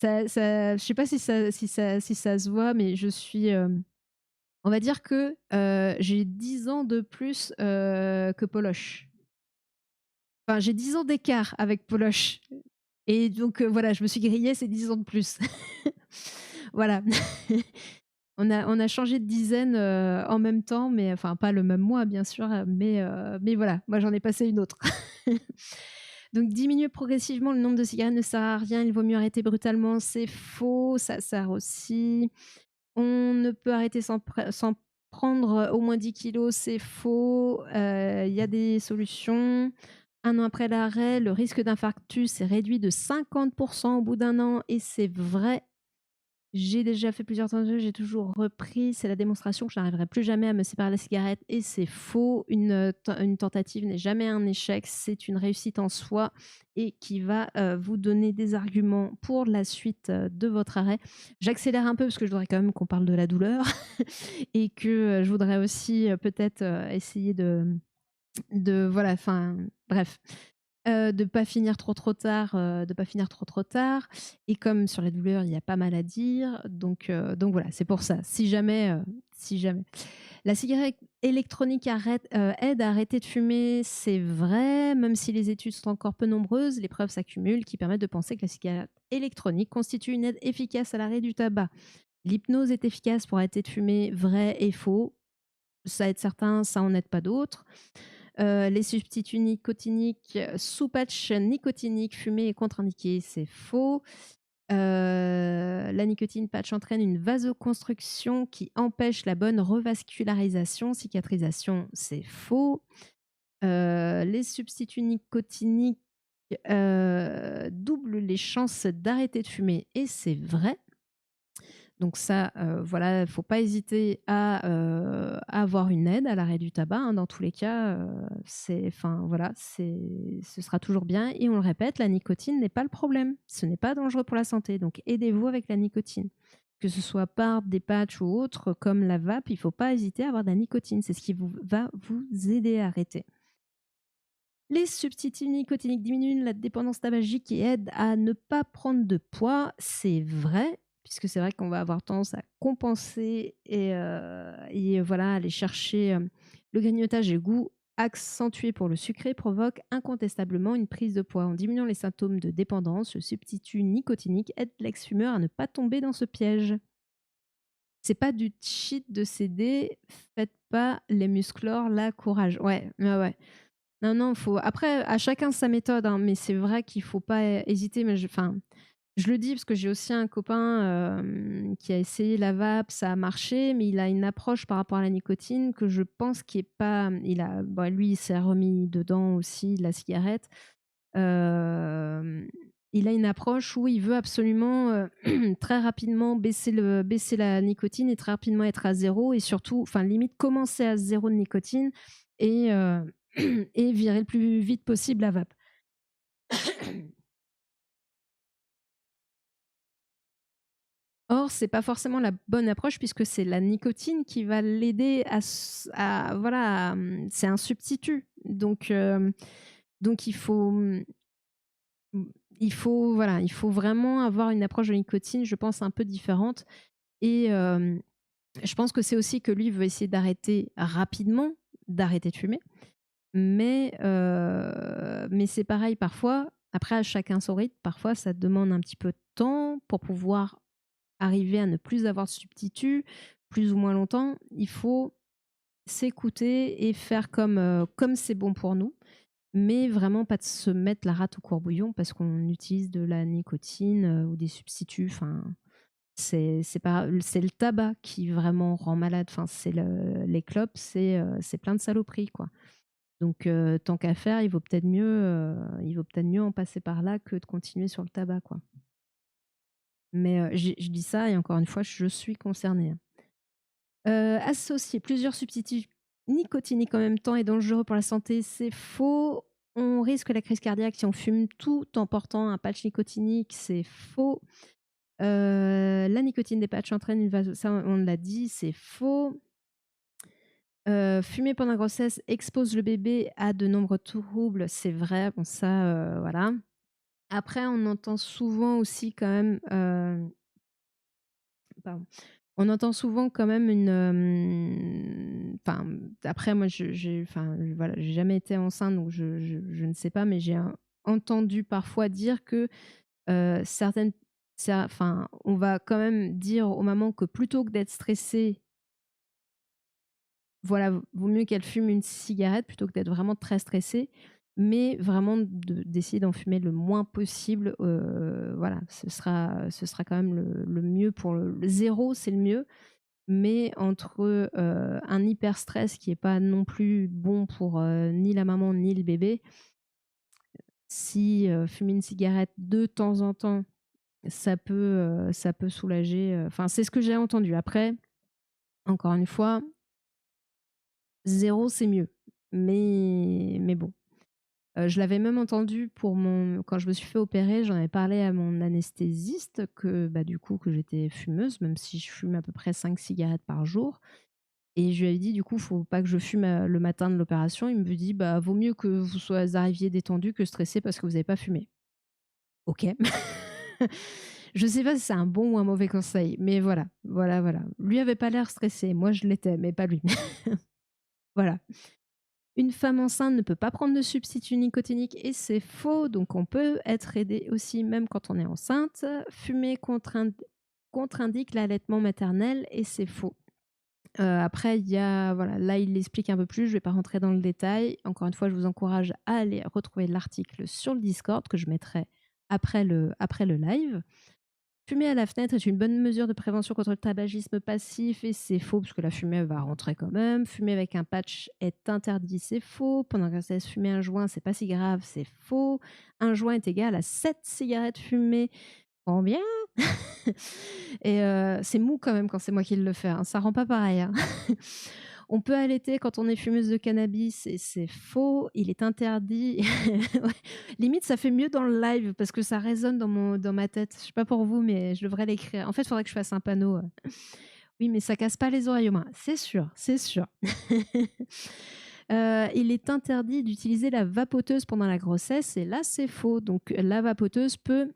Je sais pas si ça se voit, mais je suis, on va dire que, j'ai 10 ans de plus, que Poloche. Enfin, j'ai 10 ans d'écart avec Poloche et donc voilà, je me suis grillée ces 10 ans de plus. Voilà. On a changé de dizaine, en même temps, mais enfin pas le même mois bien sûr, mais voilà, moi j'en ai passé une autre. Donc diminuer progressivement le nombre de cigarettes ne sert à rien, il vaut mieux arrêter brutalement, c'est faux, ça sert aussi. On ne peut arrêter sans prendre au moins 10 kilos, c'est faux, il y a des solutions. 1 an après l'arrêt, le risque d'infarctus est réduit de 50 au bout d'1 an et c'est vrai. J'ai déjà fait plusieurs tentatives, j'ai toujours repris. C'est la démonstration que je n'arriverai plus jamais à me séparer de la cigarette et c'est faux. Une tentative n'est jamais un échec, c'est une réussite en soi et qui va, vous donner des arguments pour la suite, de votre arrêt. J'accélère un peu parce que je voudrais quand même qu'on parle de la douleur et que, je voudrais aussi, peut-être, essayer de voilà, enfin bref. De pas finir trop tard, de pas finir trop tard et comme sur la douleur, il y a pas mal à dire donc voilà, c'est pour ça. Si jamais, si jamais. La cigarette électronique aide à arrêter de fumer, c'est vrai, même si les études sont encore peu nombreuses, les preuves s'accumulent qui permettent de penser que la cigarette électronique constitue une aide efficace à l'arrêt du tabac. L'hypnose est efficace pour arrêter de fumer, vrai et faux. Ça aide certains, ça en aide pas d'autres. Les substituts nicotiniques sous patch nicotinique fumé est contre-indiqué, c'est faux. La nicotine patch entraîne une vasoconstriction qui empêche la bonne revascularisation, cicatrisation, c'est faux. Les substituts nicotiniques doublent les chances d'arrêter de fumer et c'est vrai. Donc ça, voilà, il ne faut pas hésiter à avoir une aide à l'arrêt du tabac, hein, dans tous les cas, voilà, ce sera toujours bien et on le répète, la nicotine n'est pas le problème. Ce n'est pas dangereux pour la santé, donc aidez-vous avec la nicotine. Que ce soit par des patchs ou autres, comme la vape, il ne faut pas hésiter à avoir de la nicotine. C'est ce qui va vous aider à arrêter. Les substituts nicotiniques diminuent la dépendance tabagique et aident à ne pas prendre de poids. C'est vrai, puisque c'est vrai qu'on va avoir tendance à compenser et voilà, aller chercher le grignotage et le goût accentué pour le sucré provoque incontestablement une prise de poids. En diminuant les symptômes de dépendance, le substitut nicotinique aide l'ex-fumeur à ne pas tomber dans ce piège. C'est pas du cheat de céder, faites pas les musclores, là, courage. Ouais, ouais, ouais. Non, non, faut. Après, à chacun sa méthode, hein, mais c'est vrai qu'il faut pas hésiter. Mais je le dis parce que j'ai aussi un copain qui a essayé la vape, ça a marché, mais il a une approche par rapport à la nicotine que je pense qui est pas. Lui, il s'est remis dedans aussi de la cigarette. Euh, il a une approche où il veut absolument très rapidement baisser la nicotine et très rapidement être à zéro et surtout, enfin limite commencer à zéro de nicotine et et virer le plus vite possible la vape. Or, c'est pas forcément la bonne approche puisque c'est la nicotine qui va l'aider voilà, c'est un substitut. Donc voilà, il faut vraiment avoir une approche de nicotine, je pense, un peu différente. Et je pense que c'est aussi que lui veut essayer d'arrêter rapidement, d'arrêter de fumer. Mais c'est pareil parfois. Après, à chacun son rythme. Parfois, ça demande un petit peu de temps pour pouvoir arriver à ne plus avoir de substitut plus ou moins longtemps. Il faut s'écouter et faire comme c'est bon pour nous, mais vraiment pas de se mettre la rate au courbouillon parce qu'on utilise de la nicotine ou des substituts. Enfin, c'est le tabac qui vraiment rend malade. Enfin, les clopes, c'est plein de saloperies, quoi. Donc, tant qu'à faire, il vaut peut-être mieux en passer par là que de continuer sur le tabac, quoi. Mais, je dis ça et encore une fois, je suis concernée, hein. Associer plusieurs substituts nicotiniques en même temps est dangereux pour la santé, c'est faux. On risque la crise cardiaque si on fume tout en portant un patch nicotinique, c'est faux. La nicotine des patchs entraîne une ça on l'a dit, c'est faux. Fumer pendant la grossesse expose le bébé à de nombreux troubles, c'est vrai, bon ça, voilà. Après, on entend souvent aussi quand même, pardon. On entend souvent quand même enfin, après moi voilà, j'ai jamais été enceinte donc je ne sais pas, mais j'ai entendu parfois dire que, certaines enfin, on va quand même dire aux mamans que plutôt que d'être stressée, voilà, vaut mieux qu'elle fume une cigarette plutôt que d'être vraiment très stressée, mais vraiment d'essayer d'en fumer le moins possible. Voilà, ce sera quand même le mieux pour le 0, c'est le mieux, mais entre un hyper stress qui est pas non plus bon pour ni la maman ni le bébé, si fumer une cigarette de temps en temps, ça peut soulager. Enfin, c'est ce que j'ai entendu. Après, encore une fois, 0 c'est mieux. Mais bon. Je l'avais même entendu quand je me suis fait opérer, j'en avais parlé à mon anesthésiste que, bah, du coup, que j'étais fumeuse, même si je fume à peu près 5 cigarettes par jour. Et je lui avais dit: «Du coup, faut pas que je fume, le matin de l'opération». Il me dit: «Bah, vaut mieux que arriviez détendu que stressé parce que vous avez pas fumé». OK. Je sais pas si c'est un bon ou un mauvais conseil, mais voilà, voilà, voilà. Lui avait pas l'air stressé, moi je l'étais, mais pas lui. Voilà. Une femme enceinte ne peut pas prendre de substitut nicotinique et c'est faux, donc on peut être aidé aussi même quand on est enceinte. Fumer contre-indique l'allaitement maternel et c'est faux. Après, il y a, voilà, là, il l'explique un peu plus, je ne vais pas rentrer dans le détail. Encore une fois, je vous encourage à aller retrouver l'article sur le Discord que je mettrai après le live. Fumer à la fenêtre est une bonne mesure de prévention contre le tabagisme passif et c'est faux parce que la fumée va rentrer quand même. Fumer avec un patch est interdit, c'est faux. Pendant qu'on se laisse fumer un joint, c'est pas si grave, c'est faux. Un joint est égal à 7 cigarettes fumées. Combien? Et c'est mou quand même quand c'est moi qui le fais, hein, ça rend pas pareil, hein. On peut allaiter quand on est fumeuse de cannabis et c'est faux, il est interdit. Ouais, limite ça fait mieux dans le live parce que ça résonne dans ma tête. Je sais pas pour vous, mais je devrais l'écrire. En fait, il faudrait que je fasse un panneau, oui, mais ça casse pas les oreilles humains. C'est sûr, c'est sûr. Il est interdit d'utiliser la vapoteuse pendant la grossesse et là, c'est faux. Donc la vapoteuse peut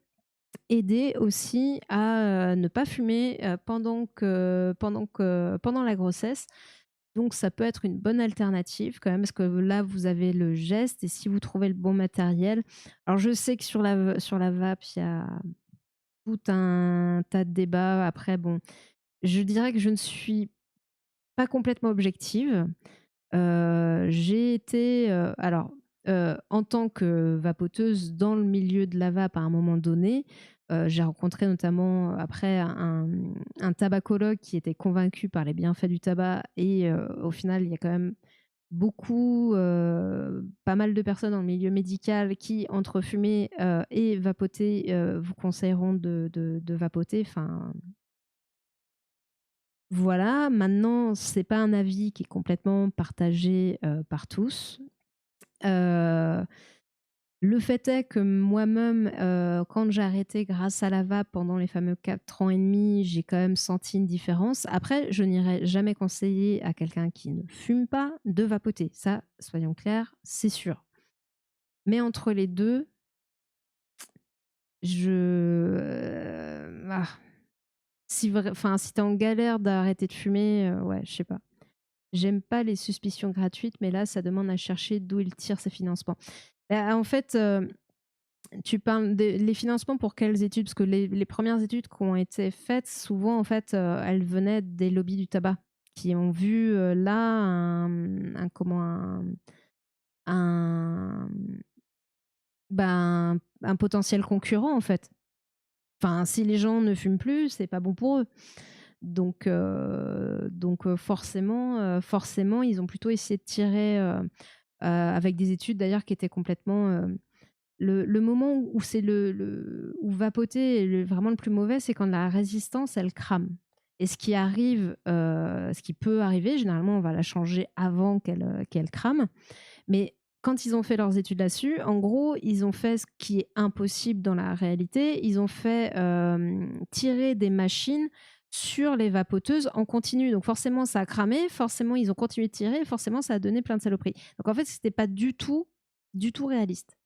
aider aussi à, ne pas fumer, pendant la grossesse. Donc ça peut être une bonne alternative quand même parce que là, vous avez le geste et si vous trouvez le bon matériel. Alors je sais que sur la vape, il y a tout un tas de débats. Après bon, je dirais que je ne suis pas complètement objective. J'ai été, en tant que vapoteuse dans le milieu de la vape à un moment donné, j'ai rencontré notamment après un tabacologue qui était convaincu par les bienfaits du tabac et au final, il y a quand même beaucoup, pas mal de personnes dans le milieu médical qui, entre fumer, et vapoter, vous conseilleront de vapoter. Enfin, voilà. Maintenant, c'est pas un avis qui est complètement partagé, par tous. Heu, le fait est que moi-même, quand j'ai arrêté grâce à la vape pendant les fameux 4 ans et demi, j'ai quand même senti une différence. Après, je n'irai jamais conseiller à quelqu'un qui ne fume pas de vapoter. Ça, soyons clairs, c'est sûr. Mais entre les 2, si tu es en galère d'arrêter de fumer, ouais, je sais pas. J'aime pas les suspicions gratuites, mais là, ça demande à chercher d'où il tire ses financements. Bah, en fait, tu parles des les financements pour quelles études? Parce que les premières études qui ont été faites, souvent, en fait, elles venaient des lobbies du tabac qui ont vu, là un comment un, un potentiel concurrent, en fait. Enfin, si les gens ne fument plus, c'est pas bon pour eux. Donc forcément, ils ont plutôt essayé de tirer, avec des études d'ailleurs qui étaient complètement, le moment où c'est où vapoter est vraiment le plus mauvais, c'est quand la résistance, elle crame. Et ce qui peut arriver, généralement, on va la changer avant qu'elle crame. Mais quand ils ont fait leurs études là-dessus, en gros, ils ont fait ce qui est impossible dans la réalité. Ils ont fait tirer des machines sur les vapoteuses en continu. Donc forcément, ça a cramé. Forcément, ils ont continué de tirer. Forcément, ça a donné plein de saloperies. Donc en fait, c'était pas du tout réaliste.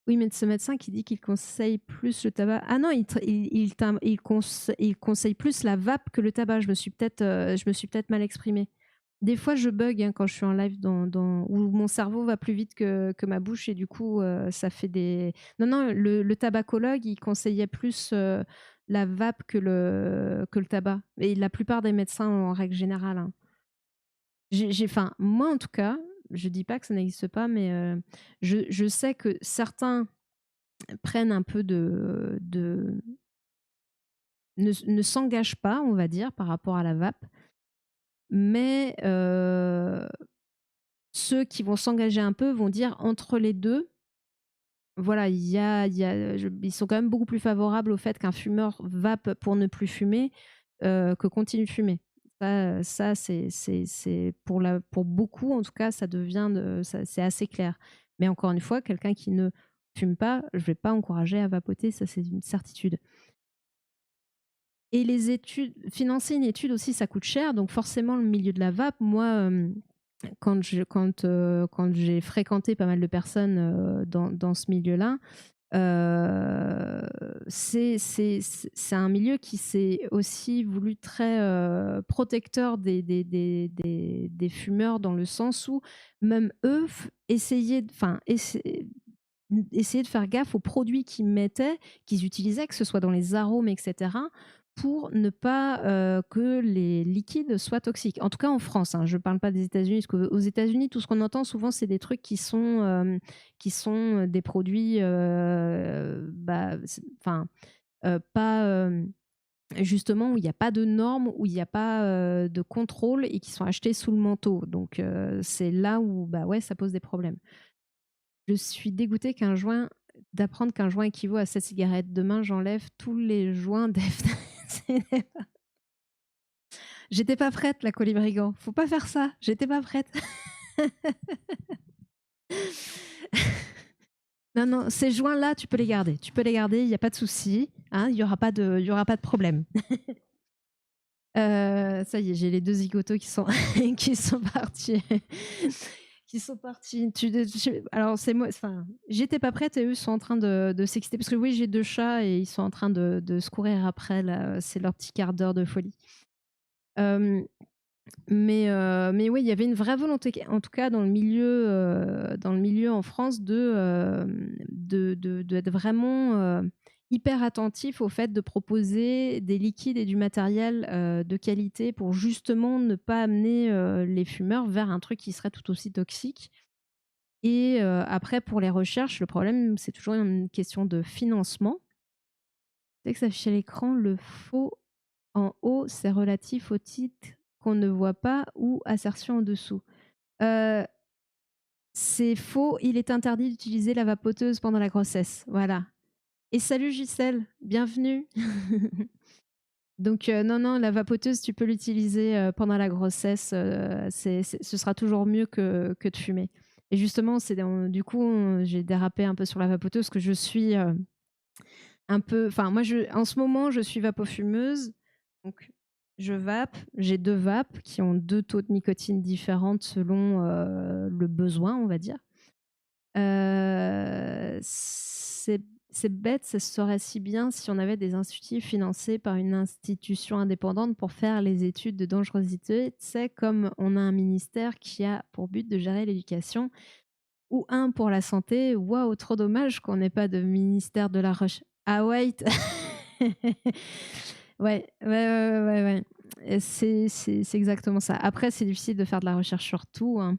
Oui, mais ce médecin qui dit qu'il conseille plus le tabac. Ah non, il conseille plus la vape que le tabac. Je me suis peut-être mal exprimée. Des fois, je bug quand je suis en live où mon cerveau va plus vite que ma bouche et du coup, ça fait des. Non, non, le tabacologue, il conseillait plus la vape que le tabac. Et la plupart des médecins en règle générale, hein. Enfin, moi en tout cas, je dis pas que ça n'existe pas, mais je sais que certains prennent un peu ne s'engagent pas, on va dire, par rapport à la vape, mais ceux qui vont s'engager un peu vont dire entre les deux, voilà, ils sont quand même beaucoup plus favorables au fait qu'un fumeur vape pour ne plus fumer que continue de fumer. Ça c'est pour beaucoup, en tout cas, c'est assez clair. Mais encore une fois, quelqu'un qui ne fume pas, je ne vais pas encourager à vapoter, ça c'est une certitude. Et les études, financer une étude aussi, ça coûte cher. Donc forcément, le milieu de la vape, moi, quand j'ai fréquenté pas mal de personnes dans ce milieu-là, C'est un milieu qui s'est aussi voulu très protecteur des fumeurs, dans le sens où même eux essayaient de faire gaffe aux produits qu'ils mettaient, qu'ils utilisaient, que ce soit dans les arômes, etc., pour ne pas que les liquides soient toxiques. En tout cas en France, hein, je ne parle pas des États-Unis, parce qu'aux États-Unis, tout ce qu'on entend souvent, c'est des trucs qui sont des produits, pas justement où il n'y a pas de normes, où il n'y a pas de contrôle et qui sont achetés sous le manteau. Donc c'est là où ouais, ça pose des problèmes. Je suis dégoûtée d'apprendre qu'un joint équivaut à 7 cigarettes. Demain, j'enlève tous les joints d'EF. J'étais pas prête, la Colibrigan. Faut pas faire ça. J'étais pas prête. Non, non, ces joints-là, tu peux les garder. Tu peux les garder, il n'y a pas de souci. Hein, il y aura pas de problème. Ça y est, j'ai les 2 zigotos qui sont qui sont partis. Alors c'est moi, enfin, j'étais pas prête et eux sont en train de s'exciter parce que oui, j'ai 2 chats et ils sont en train de se courir après là, c'est leur petit quart d'heure de folie. Mais oui, il y avait une vraie volonté, en tout cas dans le milieu en France, d'être vraiment hyper attentif au fait de proposer des liquides et du matériel de qualité pour justement ne pas amener les fumeurs vers un truc qui serait tout aussi toxique. Et après, pour les recherches, le problème, c'est toujours une question de financement. Dès que ça affiche à l'écran, le faux en haut, c'est relatif au titre qu'on ne voit pas ou assertion en dessous. Euh, c'est faux, il est interdit d'utiliser la vapoteuse pendant la grossesse. Voilà. Et salut Gisèle, bienvenue. Donc non, non, la vapoteuse, tu peux l'utiliser pendant la grossesse. Ce sera toujours mieux que de fumer. Et justement, du coup, j'ai dérapé un peu sur la vapoteuse, parce que je suis un peu... Enfin, moi, en ce moment, je suis vapofumeuse. Donc, je vape. J'ai 2 vapes qui ont 2 taux de nicotine différentes selon le besoin, on va dire. C'est bête, ça serait si bien si on avait des instituts financés par une institution indépendante pour faire les études de dangerosité. C'est comme on a un ministère qui a pour but de gérer l'éducation ou un pour la santé. Waouh, trop dommage qu'on n'ait pas de ministère de la recherche. Ah, wait. Ouais, ouais, ouais, ouais, ouais. Et c'est exactement ça. Après, c'est difficile de faire de la recherche sur tout, hein.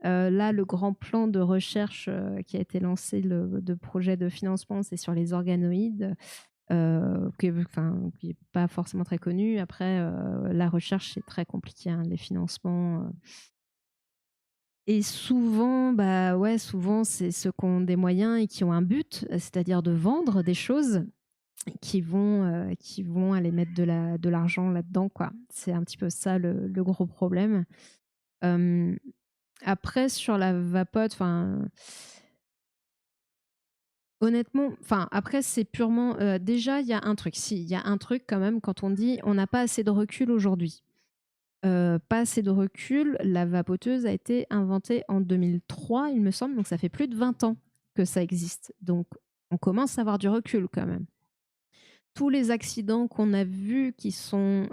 Là, le grand plan de recherche qui a été lancé, de projet de financement, c'est sur les organoïdes, qui n'est pas forcément très connu. Après, la recherche, c'est très compliqué, hein, les financements. Et souvent, souvent, c'est ceux qui ont des moyens et qui ont un but, c'est-à-dire de vendre des choses, qui vont aller mettre de l'argent là-dedans, quoi. C'est un petit peu ça le gros problème. Après, sur la vapote, honnêtement, après, c'est purement... déjà, il y a un truc. Si, il y a un truc quand même, quand on dit on n'a pas assez de recul aujourd'hui. Pas assez de recul, la vapoteuse a été inventée en 2003, il me semble, donc ça fait plus de 20 ans que ça existe. Donc, on commence à avoir du recul quand même. Tous les accidents qu'on a vus, qui sont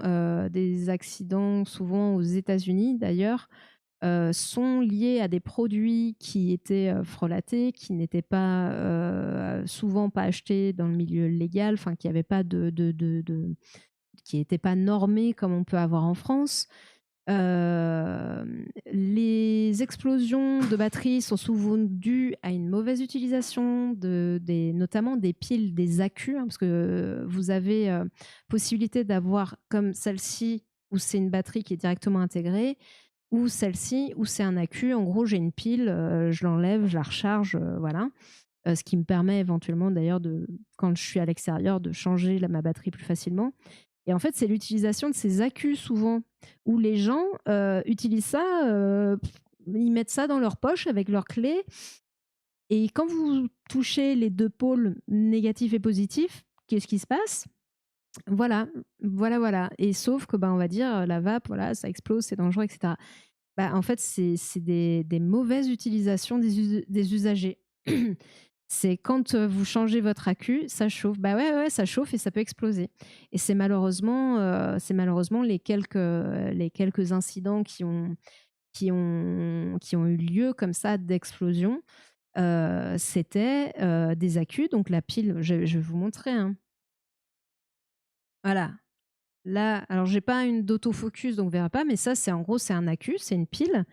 des accidents souvent aux États-Unis d'ailleurs, sont liés à des produits qui étaient frelatés, qui n'étaient pas souvent pas achetés dans le milieu légal, enfin qui n'avaient pas qui n'étaient pas normés comme on peut avoir en France. Les explosions de batteries sont souvent dues à une mauvaise utilisation notamment des piles, des accus, hein, parce que vous avez possibilité d'avoir comme celle-ci où c'est une batterie qui est directement intégrée, ou celle-ci où c'est un accu. En gros, j'ai une pile, je l'enlève, je la recharge, voilà. Ce qui me permet éventuellement d'ailleurs, quand je suis à l'extérieur, de changer ma batterie plus facilement. Et en fait, c'est l'utilisation de ces accus souvent, où les gens utilisent ça, ils mettent ça dans leur poche avec leur clé. Et quand vous touchez les 2 pôles négatifs et positifs, qu'est-ce qui se passe? Voilà, voilà, voilà. Et sauf que, on va dire, la vape, voilà, ça explose, c'est dangereux, etc. En fait, c'est des mauvaises utilisations des usagers. C'est quand vous changez votre accu, ça chauffe. Bah ouais, ouais, ça chauffe et ça peut exploser. Et c'est malheureusement les quelques incidents qui ont eu lieu comme ça d'explosion. C'était des accus, donc la pile, je vais vous montrer, hein. Voilà. Là, alors j'ai pas une d'autofocus, donc on verra pas, mais ça, c'est en gros, c'est un accu, c'est une pile.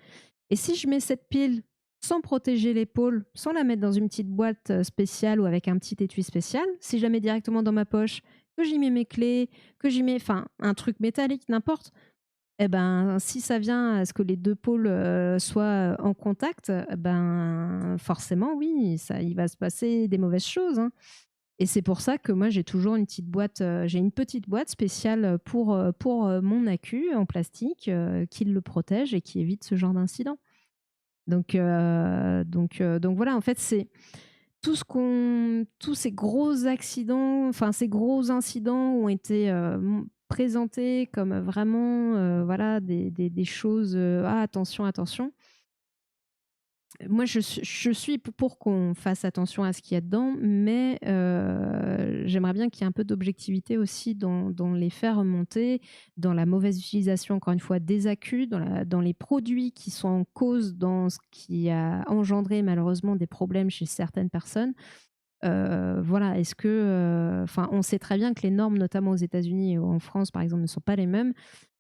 Et si je mets cette pile sans protéger l'épaule, sans la mettre dans une petite boîte spéciale ou avec un petit étui spécial, si je la mets directement dans ma poche, que j'y mets mes clés, que j'y mets, enfin, un truc métallique, n'importe, eh ben, si ça vient à ce que les deux pôles soient en contact, ben, forcément, oui, ça, il va se passer des mauvaises choses, hein. Et c'est pour ça que moi, j'ai toujours une petite boîte, j'ai une petite boîte spéciale pour mon accu en plastique qui le protège et qui évite ce genre d'incident. Donc voilà, en fait, c'est tous ces gros accidents, enfin ces gros incidents ont été présentés comme vraiment voilà, des choses, ah, attention, attention. Moi, je suis pour qu'on fasse attention à ce qu'il y a dedans, mais j'aimerais bien qu'il y ait un peu d'objectivité aussi dans les faits remontés, dans la mauvaise utilisation, encore une fois, des accus, dans les produits qui sont en cause, dans ce qui a engendré malheureusement des problèmes chez certaines personnes. Voilà, est-ce que, enfin, on sait très bien que les normes, notamment aux États-Unis et en France, par exemple, ne sont pas les mêmes.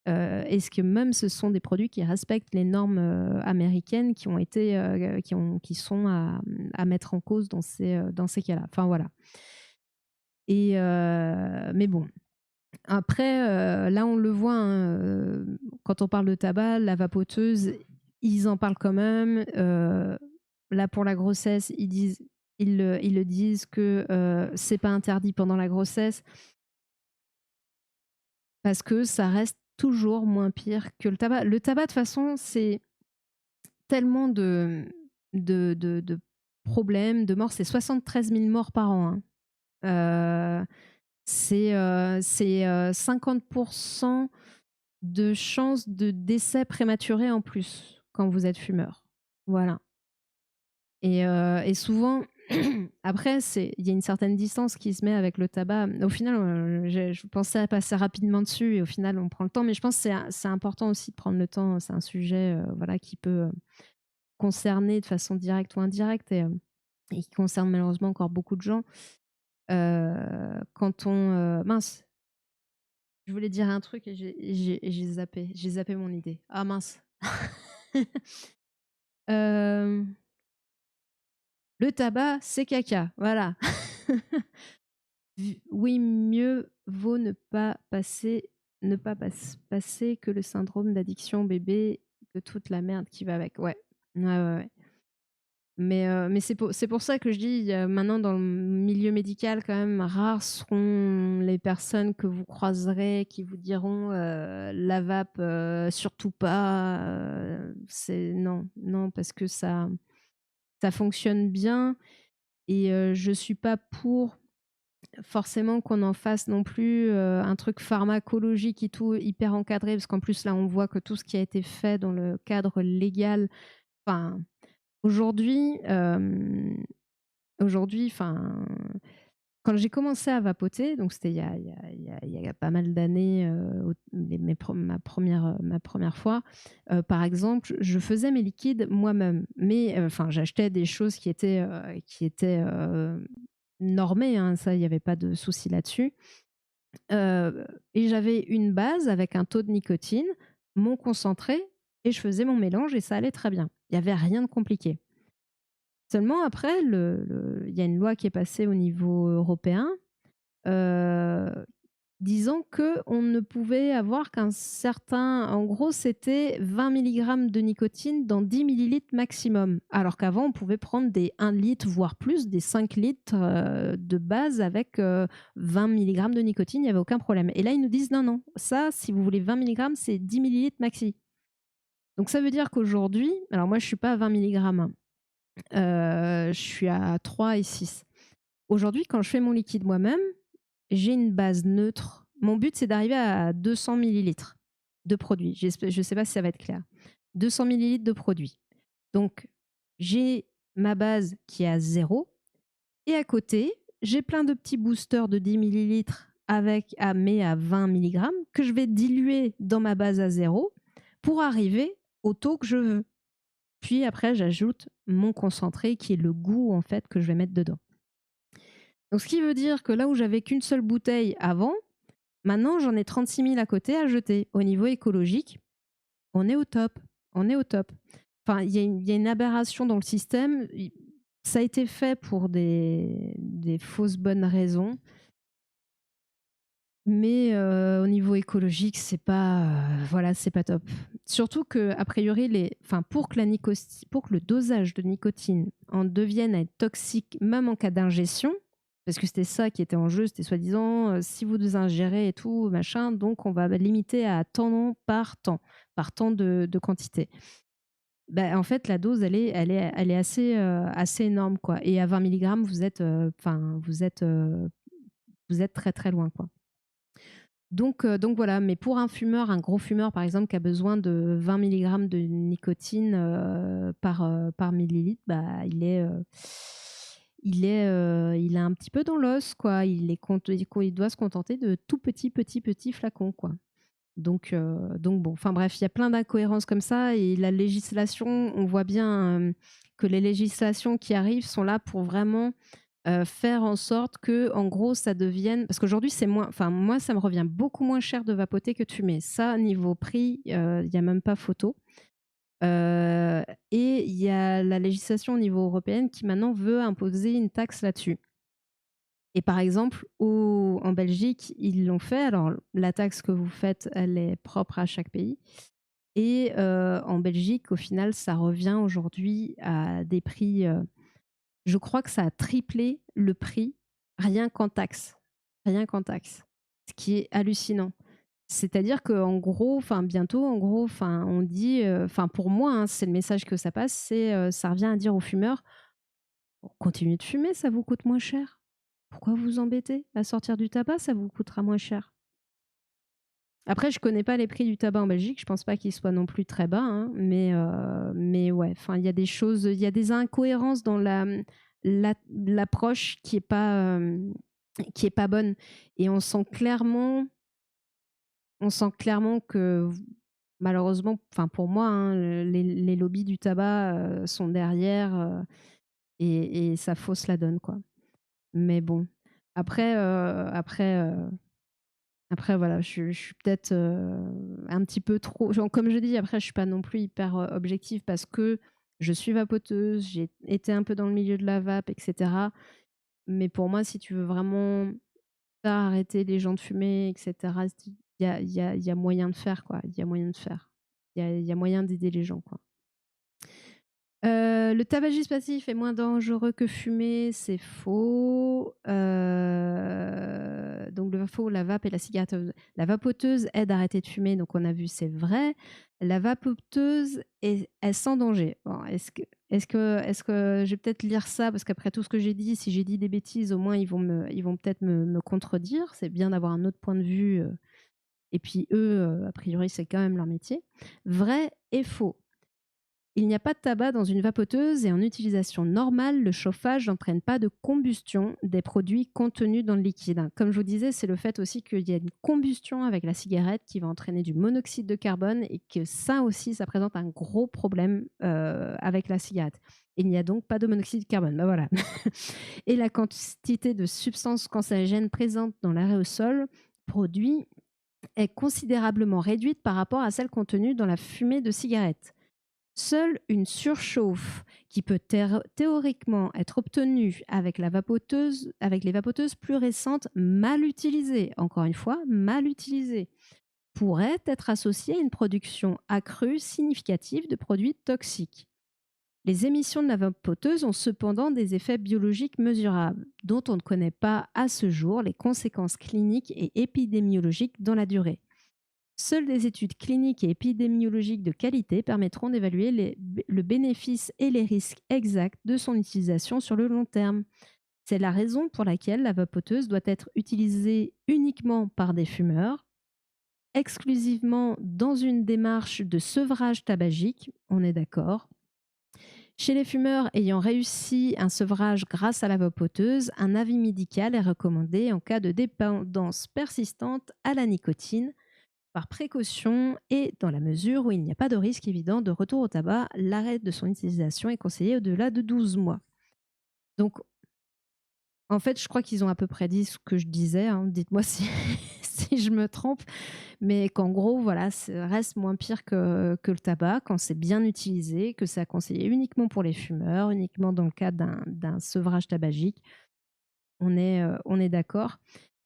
Est-ce que même ce sont des produits qui respectent les normes américaines qui ont été, qui sont à mettre en cause dans ces cas-là. Enfin voilà. Et mais bon, après, là on le voit, hein, quand on parle de tabac, la vapoteuse, ils en parlent quand même. Là pour la grossesse, ils le disent que c'est pas interdit pendant la grossesse parce que ça reste toujours moins pire que le tabac. Le tabac, de toute façon, c'est tellement de problèmes, de morts. C'est 73 000 morts par an, hein. C'est 50% de chances de décès prématuré en plus quand vous êtes fumeur. Voilà. Et souvent, après, il y a une certaine distance qui se met avec le tabac. Au final, je pensais à passer rapidement dessus et au final, on prend le temps. Mais je pense que c'est important aussi de prendre le temps. C'est un sujet voilà, qui peut concerner de façon directe ou indirecte et qui concerne malheureusement encore beaucoup de gens. Quand on... mince, je voulais dire un truc et j'ai zappé. J'ai zappé mon idée. Ah mince. Euh, le tabac, c'est caca. Voilà. Oui, mieux vaut ne pas passer que le syndrome d'addiction bébé, que toute la merde qui va avec. Ouais. Ouais, ouais, ouais. Mais c'est pour ça que je dis, maintenant dans le milieu médical, quand même, rares seront les personnes que vous croiserez qui vous diront la vape, surtout pas. C'est non, non, parce que ça fonctionne bien et je suis pas pour forcément qu'on en fasse non plus un truc pharmacologique et tout hyper encadré, parce qu'en plus là on voit que tout ce qui a été fait dans le cadre légal, enfin aujourd'hui, aujourd'hui, enfin, quand j'ai commencé à vapoter, donc c'était il y a pas mal d'années, ma première fois, par exemple, je faisais mes liquides moi-même, mais enfin, j'achetais des choses qui étaient normées, hein, ça, il n'y avait pas de souci là-dessus. Et j'avais une base avec un taux de nicotine, mon concentré, et je faisais mon mélange et ça allait très bien. Il n'y avait rien de compliqué. Seulement après, il y a une loi qui est passée au niveau européen, euh, disant qu'on ne pouvait avoir qu'un certain... En gros, c'était 20 mg de nicotine dans 10 millilitres maximum. Alors qu'avant, on pouvait prendre des 1 litre, voire plus, des 5 litres de base avec 20 mg de nicotine, il n'y avait aucun problème. Et là, ils nous disent non, non, ça, si vous voulez 20 mg, c'est 10 millilitres maxi. Donc ça veut dire qu'aujourd'hui, alors moi, je ne suis pas à 20 mg, je suis à 3 et 6. Aujourd'hui, quand je fais mon liquide moi-même, j'ai une base neutre. Mon but, c'est d'arriver à 200 millilitres de produit. Je ne sais pas si ça va être clair. 200 millilitres de produit. Donc, j'ai ma base qui est à 0 Et à côté, j'ai plein de petits boosters de 10 millilitres mais à 20 mg que je vais diluer dans ma base à 0 pour arriver au taux que je veux. Puis après, j'ajoute mon concentré qui est le goût en fait que je vais mettre dedans. Donc ce qui veut dire que là où j'avais qu'une seule bouteille avant, maintenant j'en ai 36 000 à côté à jeter. Au niveau écologique, on est au top. On est au top. Enfin, il y a une aberration dans le système. Ça a été fait pour des fausses bonnes raisons. Mais au niveau écologique, c'est pas, voilà, c'est pas top. Surtout qu'a priori, pour que le dosage de nicotine en devienne à être toxique, même en cas d'ingestion, parce que c'était ça qui était en jeu, c'était soi-disant, si vous ingérez et tout, machin, donc on va limiter à tant par temps de quantité. Bah, en fait, la dose, elle est assez énorme, quoi. Et à 20 mg, vous êtes très très loin, quoi. Donc voilà, mais pour un gros fumeur par exemple qui a besoin de 20 mg de nicotine par millilitre, bah, il est un petit peu dans l'os, quoi. Il doit se contenter de tout petits flacons, quoi. Donc bon, enfin bref, il y a plein d'incohérences comme ça et la législation, on voit bien que les législations qui arrivent sont là pour vraiment faire en sorte que, en gros, ça devienne. Parce qu'aujourd'hui, c'est moins. Enfin, moi, ça me revient beaucoup moins cher de vapoter que de fumer. Ça, niveau prix, il n'y a même pas photo. Et il y a la législation au niveau européen qui maintenant veut imposer une taxe là-dessus. Et par exemple, en Belgique, ils l'ont fait. Alors, la taxe que vous faites, elle est propre à chaque pays. Et en Belgique, au final, ça revient aujourd'hui à des prix. Je crois que ça a triplé le prix rien qu'en taxes. Rien qu'en taxes. Ce qui est hallucinant. C'est-à-dire qu'en gros, bientôt, en gros, on dit, pour moi, hein, c'est le message que ça passe, ça revient à dire aux fumeurs, continuez de fumer, ça vous coûte moins cher. Pourquoi vous embêtez à sortir du tabac, ça vous coûtera moins cher. Après, je connais pas les prix du tabac en Belgique, je pense pas qu'ils soient non plus très bas, hein, mais ouais, il y a des choses, il y a des incohérences dans l'approche qui est pas bonne. Et on sent clairement que malheureusement, pour moi, hein, les lobbies du tabac sont derrière et ça fausse la donne, quoi. Mais bon, après voilà, je suis peut-être un petit peu trop. Genre, comme je dis, après, je suis pas non plus hyper objective parce que je suis vapoteuse, j'ai été un peu dans le milieu de la vape, etc. Mais pour moi, si tu veux vraiment faire arrêter les gens de fumer, etc., il y a moyen de faire, quoi. Il y a moyen de faire. Il y a moyen d'aider les gens, quoi. Le tabagisme passif est moins dangereux que fumer, c'est faux. Donc le faux, la vape et la cigarette. La vapoteuse aide à arrêter de fumer, donc on a vu, c'est vrai. La vapoteuse est sans danger. Bon, est-ce que je vais peut-être lire ça parce qu'après tout ce que j'ai dit, si j'ai dit des bêtises, au moins ils vont peut-être me contredire. C'est bien d'avoir un autre point de vue. Et puis eux, a priori, c'est quand même leur métier. Vrai et faux. Il n'y a pas de tabac dans une vapoteuse et en utilisation normale, le chauffage n'entraîne pas de combustion des produits contenus dans le liquide. Comme je vous disais, c'est le fait aussi qu'il y a une combustion avec la cigarette qui va entraîner du monoxyde de carbone et que ça aussi, ça présente un gros problème avec la cigarette. Il n'y a donc pas de monoxyde de carbone. Ben voilà. Et la quantité de substances cancérigènes présentes dans l'aérosol produit est considérablement réduite par rapport à celle contenue dans la fumée de cigarette. Seule une surchauffe qui peut théoriquement être obtenue avec les vapoteuses plus récentes mal utilisées, encore une fois, mal utilisées, pourrait être associée à une production accrue significative de produits toxiques. Les émissions de la vapoteuse ont cependant des effets biologiques mesurables, dont on ne connaît pas à ce jour les conséquences cliniques et épidémiologiques dans la durée. Seules des études cliniques et épidémiologiques de qualité permettront d'évaluer le bénéfice et les risques exacts de son utilisation sur le long terme. C'est la raison pour laquelle la vapoteuse doit être utilisée uniquement par des fumeurs, exclusivement dans une démarche de sevrage tabagique, on est d'accord, Chez les fumeurs ayant réussi un sevrage grâce à la vapoteuse, un avis médical est recommandé en cas de dépendance persistante à la nicotine. Par précaution et dans la mesure où il n'y a pas de risque évident de retour au tabac, l'arrêt de son utilisation est conseillé au-delà de 12 mois. Donc, en fait, je crois qu'ils ont à peu près dit ce que je disais, hein. Dites-moi si, si je me trompe, mais qu'en gros, voilà, ça reste moins pire que le tabac quand c'est bien utilisé, que c'est à conseiller uniquement pour les fumeurs, uniquement dans le cas d'un sevrage tabagique. On est d'accord.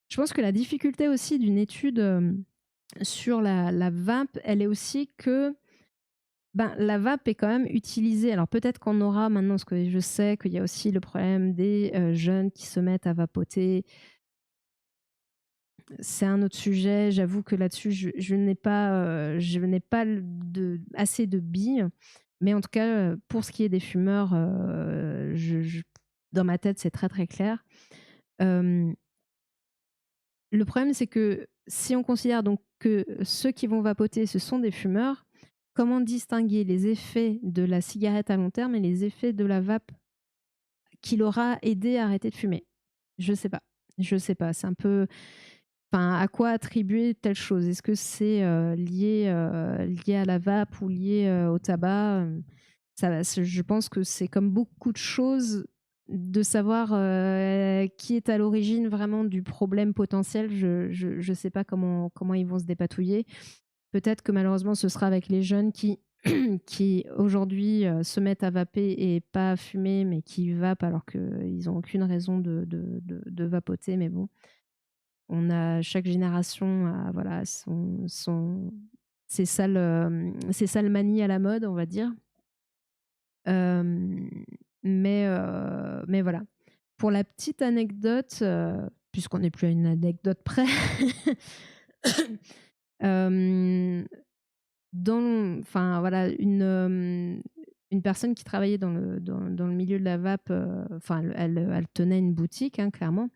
Je pense que la difficulté aussi d'une étude sur la vape, elle est aussi que ben, la vape est quand même utilisée. Alors peut-être qu'on aura maintenant, parce que je sais qu'il y a aussi le problème des jeunes qui se mettent à vapoter. C'est un autre sujet. J'avoue que là-dessus, je n'ai pas assez de billes. Mais en tout cas, pour ce qui est des fumeurs, dans ma tête, c'est très très clair. Euh, le problème, c'est que si on considère donc que ceux qui vont vapoter, ce sont des fumeurs, comment distinguer les effets de la cigarette à long terme et les effets de la vape qui l'aura aidé à arrêter de fumer? Je sais pas. Je sais pas. C'est un peu. Enfin, à quoi attribuer telle chose? Est-ce que c'est lié à la vape ou lié au tabac? Je pense que c'est comme beaucoup de choses de savoir qui est à l'origine vraiment du problème potentiel. Je sais pas comment ils vont se dépatouiller. Peut-être que malheureusement, ce sera avec les jeunes qui, qui aujourd'hui se mettent à vaper et pas à fumer, mais qui vapent alors qu'ils n'ont aucune raison de vapoter. Mais bon, chaque génération a voilà, ses sales manies à la mode, on va dire. Euh, mais voilà. Pour la petite anecdote, puisqu'on n'est plus à une anecdote près, euh, enfin voilà, une personne qui travaillait dans le milieu de la vape, enfin elle tenait une boutique, hein, clairement,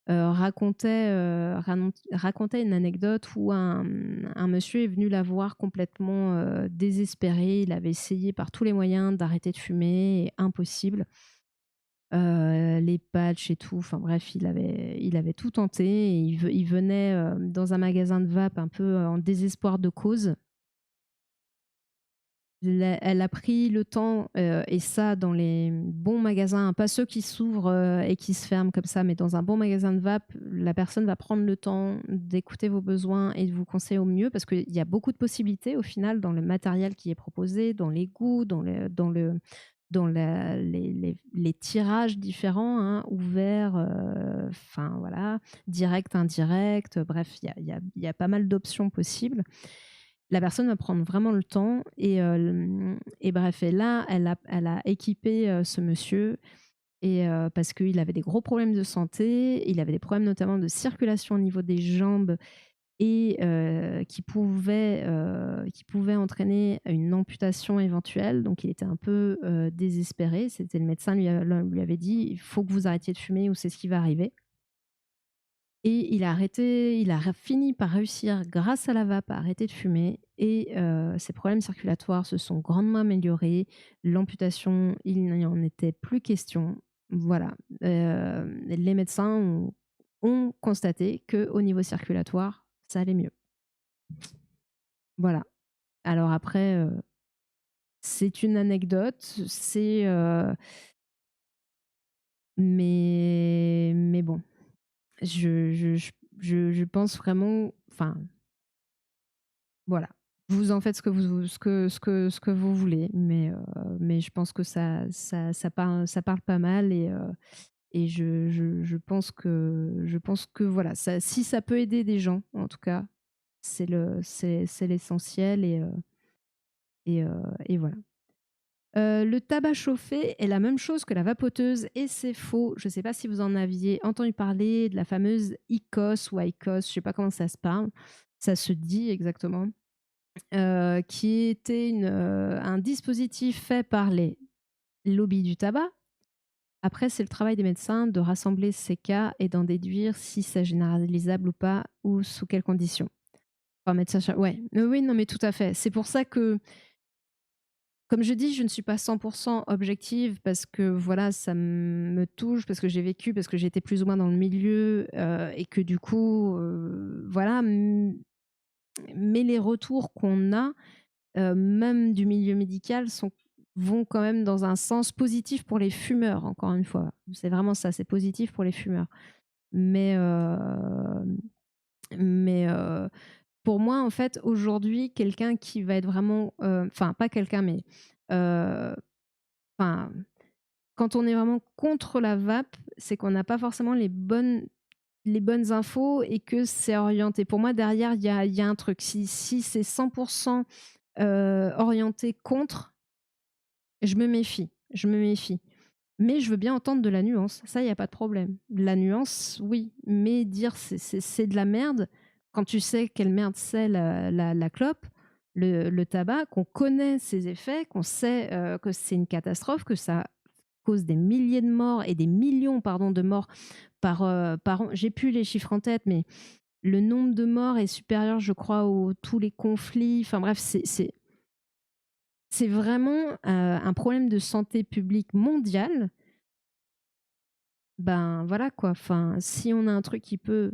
racontait une anecdote où un monsieur est venu la voir complètement désespéré. Il avait essayé par tous les moyens d'arrêter de fumer, et impossible. Les patchs et tout, enfin bref, il avait tout tenté. Et il venait dans un magasin de vape un peu en désespoir de cause. Elle a pris le temps, et ça dans les bons magasins, pas ceux qui s'ouvrent et qui se ferment comme ça, mais dans un bon magasin de vape, la personne va prendre le temps d'écouter vos besoins et de vous conseiller au mieux, parce qu'il y a beaucoup de possibilités au final dans le matériel qui est proposé, dans les goûts, les tirages différents, hein, ouverts, enfin voilà, direct, indirect, bref, il y a pas mal d'options possibles. La personne va prendre vraiment le temps et bref, et là, elle a équipé ce monsieur parce qu'il avait des gros problèmes de santé, il avait des problèmes notamment de circulation au niveau des jambes et qui pouvaient entraîner une amputation éventuelle. Donc il était un peu désespéré. C'était le médecin lui avait dit, il faut que vous arrêtiez de fumer ou c'est ce qui va arriver. Et il a fini par réussir, grâce à la vape, à arrêter de fumer et ses problèmes circulatoires se sont grandement améliorés. L'amputation, il n'y en était plus question. Voilà, les médecins ont constaté qu'au niveau circulatoire, ça allait mieux. Voilà. Alors après, c'est une anecdote, mais bon, je pense vraiment, enfin, voilà. Vous en faites ce que vous voulez, mais je pense que ça parle pas mal et je pense que voilà, si ça peut aider des gens, en tout cas, c'est l'essentiel et voilà. Le tabac chauffé est la même chose que la vapoteuse et c'est faux. Je ne sais pas si vous en aviez entendu parler de la fameuse IQOS ou IQOS, je ne sais pas comment ça se parle, ça se dit exactement, qui était un dispositif fait par les lobbies du tabac. Après, c'est le travail des médecins de rassembler ces cas et d'en déduire si c'est généralisable ou pas ou sous quelles conditions. Enfin, médecin, ouais, oui, non, mais tout à fait. C'est pour ça que Comme je dis, je ne suis pas 100% objective parce que voilà, ça me touche, parce que j'ai vécu, parce que j'étais plus ou moins dans le milieu et que du coup, voilà. Mais les retours qu'on a, même du milieu médical, vont quand même dans un sens positif pour les fumeurs, encore une fois. C'est vraiment ça, c'est positif pour les fumeurs. Mais, mais pour moi, en fait, aujourd'hui, quelqu'un qui va être vraiment, enfin, pas quelqu'un, mais euh, enfin, quand on est vraiment contre la vape, c'est qu'on n'a pas forcément les bonnes infos et que c'est orienté. Pour moi, derrière, il y a un truc. Si c'est 100% orienté contre, je me méfie. Je me méfie. Mais je veux bien entendre de la nuance. Ça, il n'y a pas de problème. La nuance, oui. Mais dire c'est de la merde, quand tu sais quelle merde c'est la clope, le tabac, qu'on connaît ses effets, qu'on sait que c'est une catastrophe, que ça cause des milliers de morts et des millions, pardon, de morts par an. J'ai plus les chiffres en tête, mais le nombre de morts est supérieur, je crois, à tous les conflits. Enfin bref, c'est vraiment un problème de santé publique mondiale. Ben voilà quoi. Enfin, si on a un truc qui peut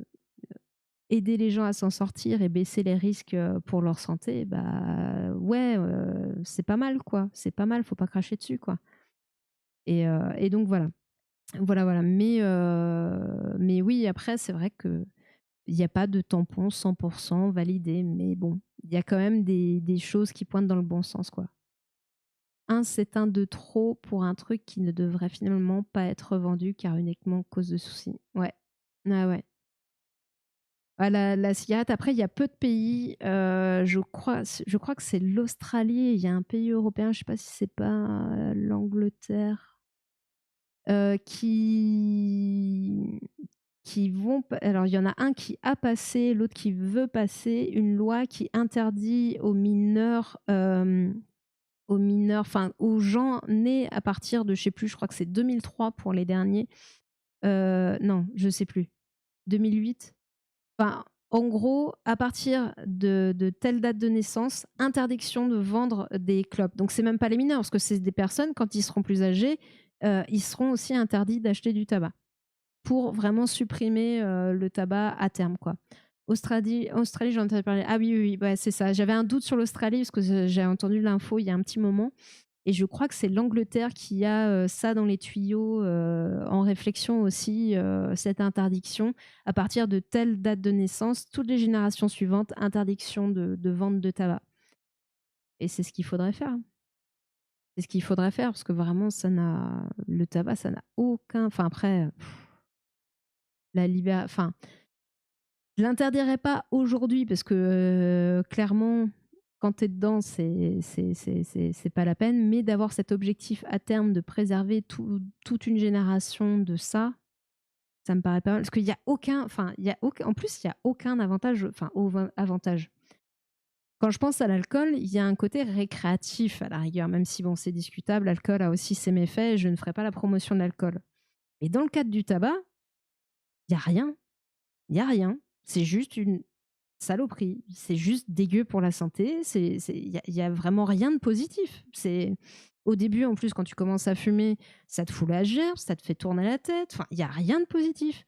aider les gens à s'en sortir et baisser les risques pour leur santé, bah ouais, c'est pas mal quoi. C'est pas mal, faut pas cracher dessus quoi. Et donc voilà. Voilà, voilà. Mais oui, après, c'est vrai que il n'y a pas de tampon 100% validé, mais bon, il y a quand même des choses qui pointent dans le bon sens, quoi. C'est un de trop pour un truc qui ne devrait finalement pas être vendu car uniquement cause de soucis. Ouais. Ah ouais. Ah, la cigarette, après, il y a peu de pays. Je crois que c'est l'Australie. Il y a un pays européen, je ne sais pas si c'est pas l'Angleterre, qui vont. Alors, il y en a un qui a passé, l'autre qui veut passer une loi qui interdit aux mineurs, enfin aux gens nés à partir de, je sais plus, je crois que c'est 2003 pour les derniers. Non, je sais plus. 2008. Enfin, en gros, à partir de telle date de naissance, interdiction de vendre des clopes. Donc, c'est même pas les mineurs, parce que c'est des personnes, quand ils seront plus âgés, ils seront aussi interdits d'acheter du tabac pour vraiment supprimer le tabac à terme, quoi. Australie, j'en ai entendu parler. Ah oui, oui, oui, ouais, c'est ça. J'avais un doute sur l'Australie parce que j'ai entendu l'info il y a un petit moment. Et je crois que c'est l'Angleterre qui a ça dans les tuyaux en réflexion aussi, cette interdiction. À partir de telle date de naissance, toutes les générations suivantes, interdiction de vente de tabac. Et c'est ce qu'il faudrait faire. C'est ce qu'il faudrait faire parce que vraiment, le tabac, ça n'a aucun. Enfin, après, enfin, je l'interdirais pas aujourd'hui parce que clairement, quand tu es dedans, c'est pas la peine. Mais d'avoir cet objectif à terme de préserver toute une génération de ça me paraît pas mal. Parce qu'il y a aucun, enfin, en plus, il y a aucun avantage, enfin, avantage. Quand je pense à l'alcool, il y a un côté récréatif à la rigueur, même si bon, c'est discutable. L'alcool a aussi ses méfaits. Je ne ferai pas la promotion de l'alcool. Mais dans le cadre du tabac, il y a rien. Il y a rien. C'est juste une saloperie. C'est juste dégueu pour la santé. Il y a vraiment rien de positif. C'est au début, en plus, quand tu commences à fumer, ça te fout la gerbe, ça te fait tourner la tête. Enfin, il y a rien de positif.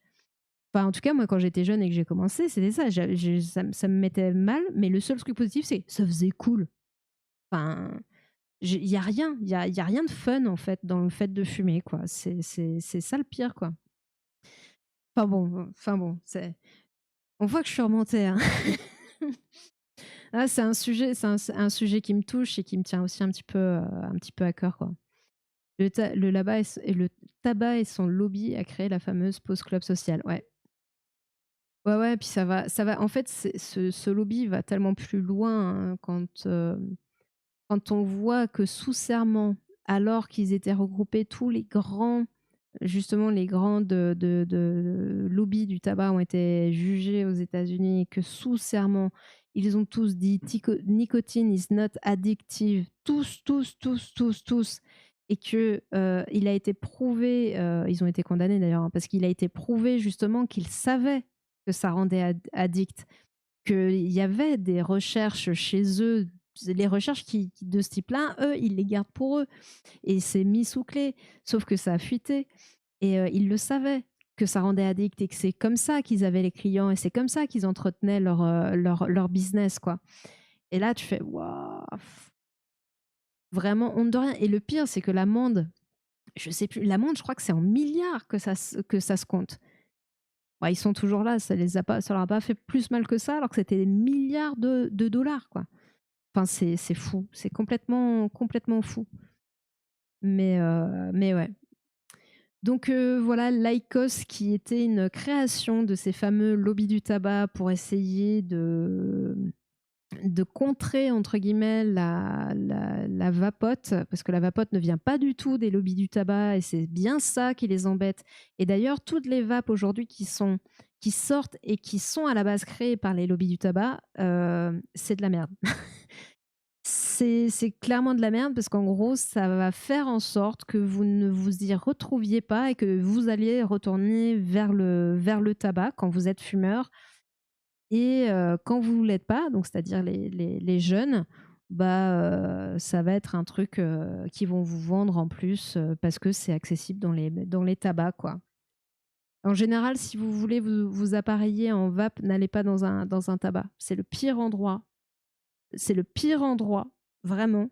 Enfin, en tout cas, moi, quand j'étais jeune et que j'ai commencé, c'était ça. Ça me mettait mal, mais le seul truc positif, c'est ça faisait cool. Enfin, il y a rien. Il y a rien de fun en fait dans le fait de fumer, quoi. C'est ça le pire, quoi. Enfin bon, on voit que je suis remontée, hein. Ah, c'est un sujet qui me touche et qui me tient aussi un petit peu à cœur, quoi. Le tabac et son lobby a créé la fameuse pause club sociale. Ouais. Ouais, ouais, puis ça va. En fait, ce lobby va tellement plus loin hein, quand on voit que sous serment, alors qu'ils étaient regroupés, tous les grands, justement les grands de lobby du tabac ont été jugés aux États-Unis, et que sous serment, ils ont tous dit nicotine is not addictive, tous, tous, tous, tous, tous, et que il a été prouvé, ils ont été condamnés d'ailleurs, hein, parce qu'il a été prouvé justement qu'ils savaient que ça rendait addict, qu'il y avait des recherches chez eux les recherches de ce type-là, eux, ils les gardent pour eux. Et c'est mis sous clé. Sauf que ça a fuité. Et ils le savaient, que ça rendait addict et que c'est comme ça qu'ils avaient les clients et c'est comme ça qu'ils entretenaient leur business, quoi. Et là, tu fais, waouh, vraiment honte de rien. Et le pire, c'est que l'amende, je sais plus, l'amende, je crois que c'est en milliards que ça se compte. Bah, ils sont toujours là, ça leur a pas fait plus mal que ça, alors que c'était des milliards de dollars, quoi. Enfin, c'est fou, c'est complètement fou. Mais ouais. Donc voilà, l'IQOS qui était une création de ces fameux lobbies du tabac pour essayer de contrer entre guillemets la vapote, parce que la vapote ne vient pas du tout des lobbies du tabac et c'est bien ça qui les embête. Et d'ailleurs, toutes les vapes aujourd'hui qui sortent et qui sont à la base créées par les lobbies du tabac, c'est de la merde. C'est clairement de la merde parce qu'en gros, ça va faire en sorte que vous ne vous y retrouviez pas et que vous alliez retourner vers le tabac quand vous êtes fumeur. Et quand vous ne l'êtes pas, donc c'est-à-dire les jeunes, bah, ça va être un truc qu'ils vont vous vendre en plus parce que c'est accessible dans les tabacs, quoi. En général, si vous voulez vous appareiller en vape, n'allez pas dans un tabac. C'est le pire endroit. C'est le pire endroit, vraiment,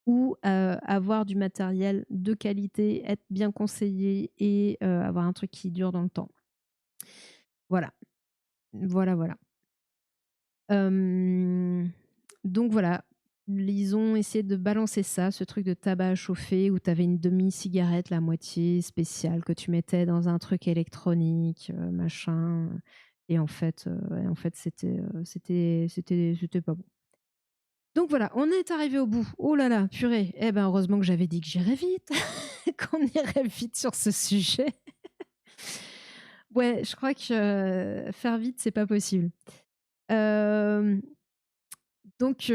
où avoir du matériel de qualité, être bien conseillé et avoir un truc qui dure dans le temps. Voilà. Voilà, voilà. Donc voilà, ils ont essayé de balancer ça, ce truc de tabac à chauffer où tu avais une demi-cigarette, la moitié spéciale que tu mettais dans un truc électronique, machin. Et en fait, c'était pas bon. Donc voilà, on est arrivé au bout. Oh là là, purée. Eh ben heureusement que j'avais dit que j'irais vite, qu'on irait vite sur ce sujet. Ouais, je crois que faire vite, c'est pas possible. Donc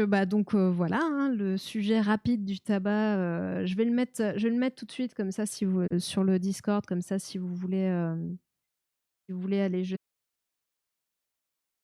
voilà, hein, le sujet rapide du tabac, je vais le mettre tout de suite comme ça si vous sur le Discord, comme ça si vous voulez aller jeter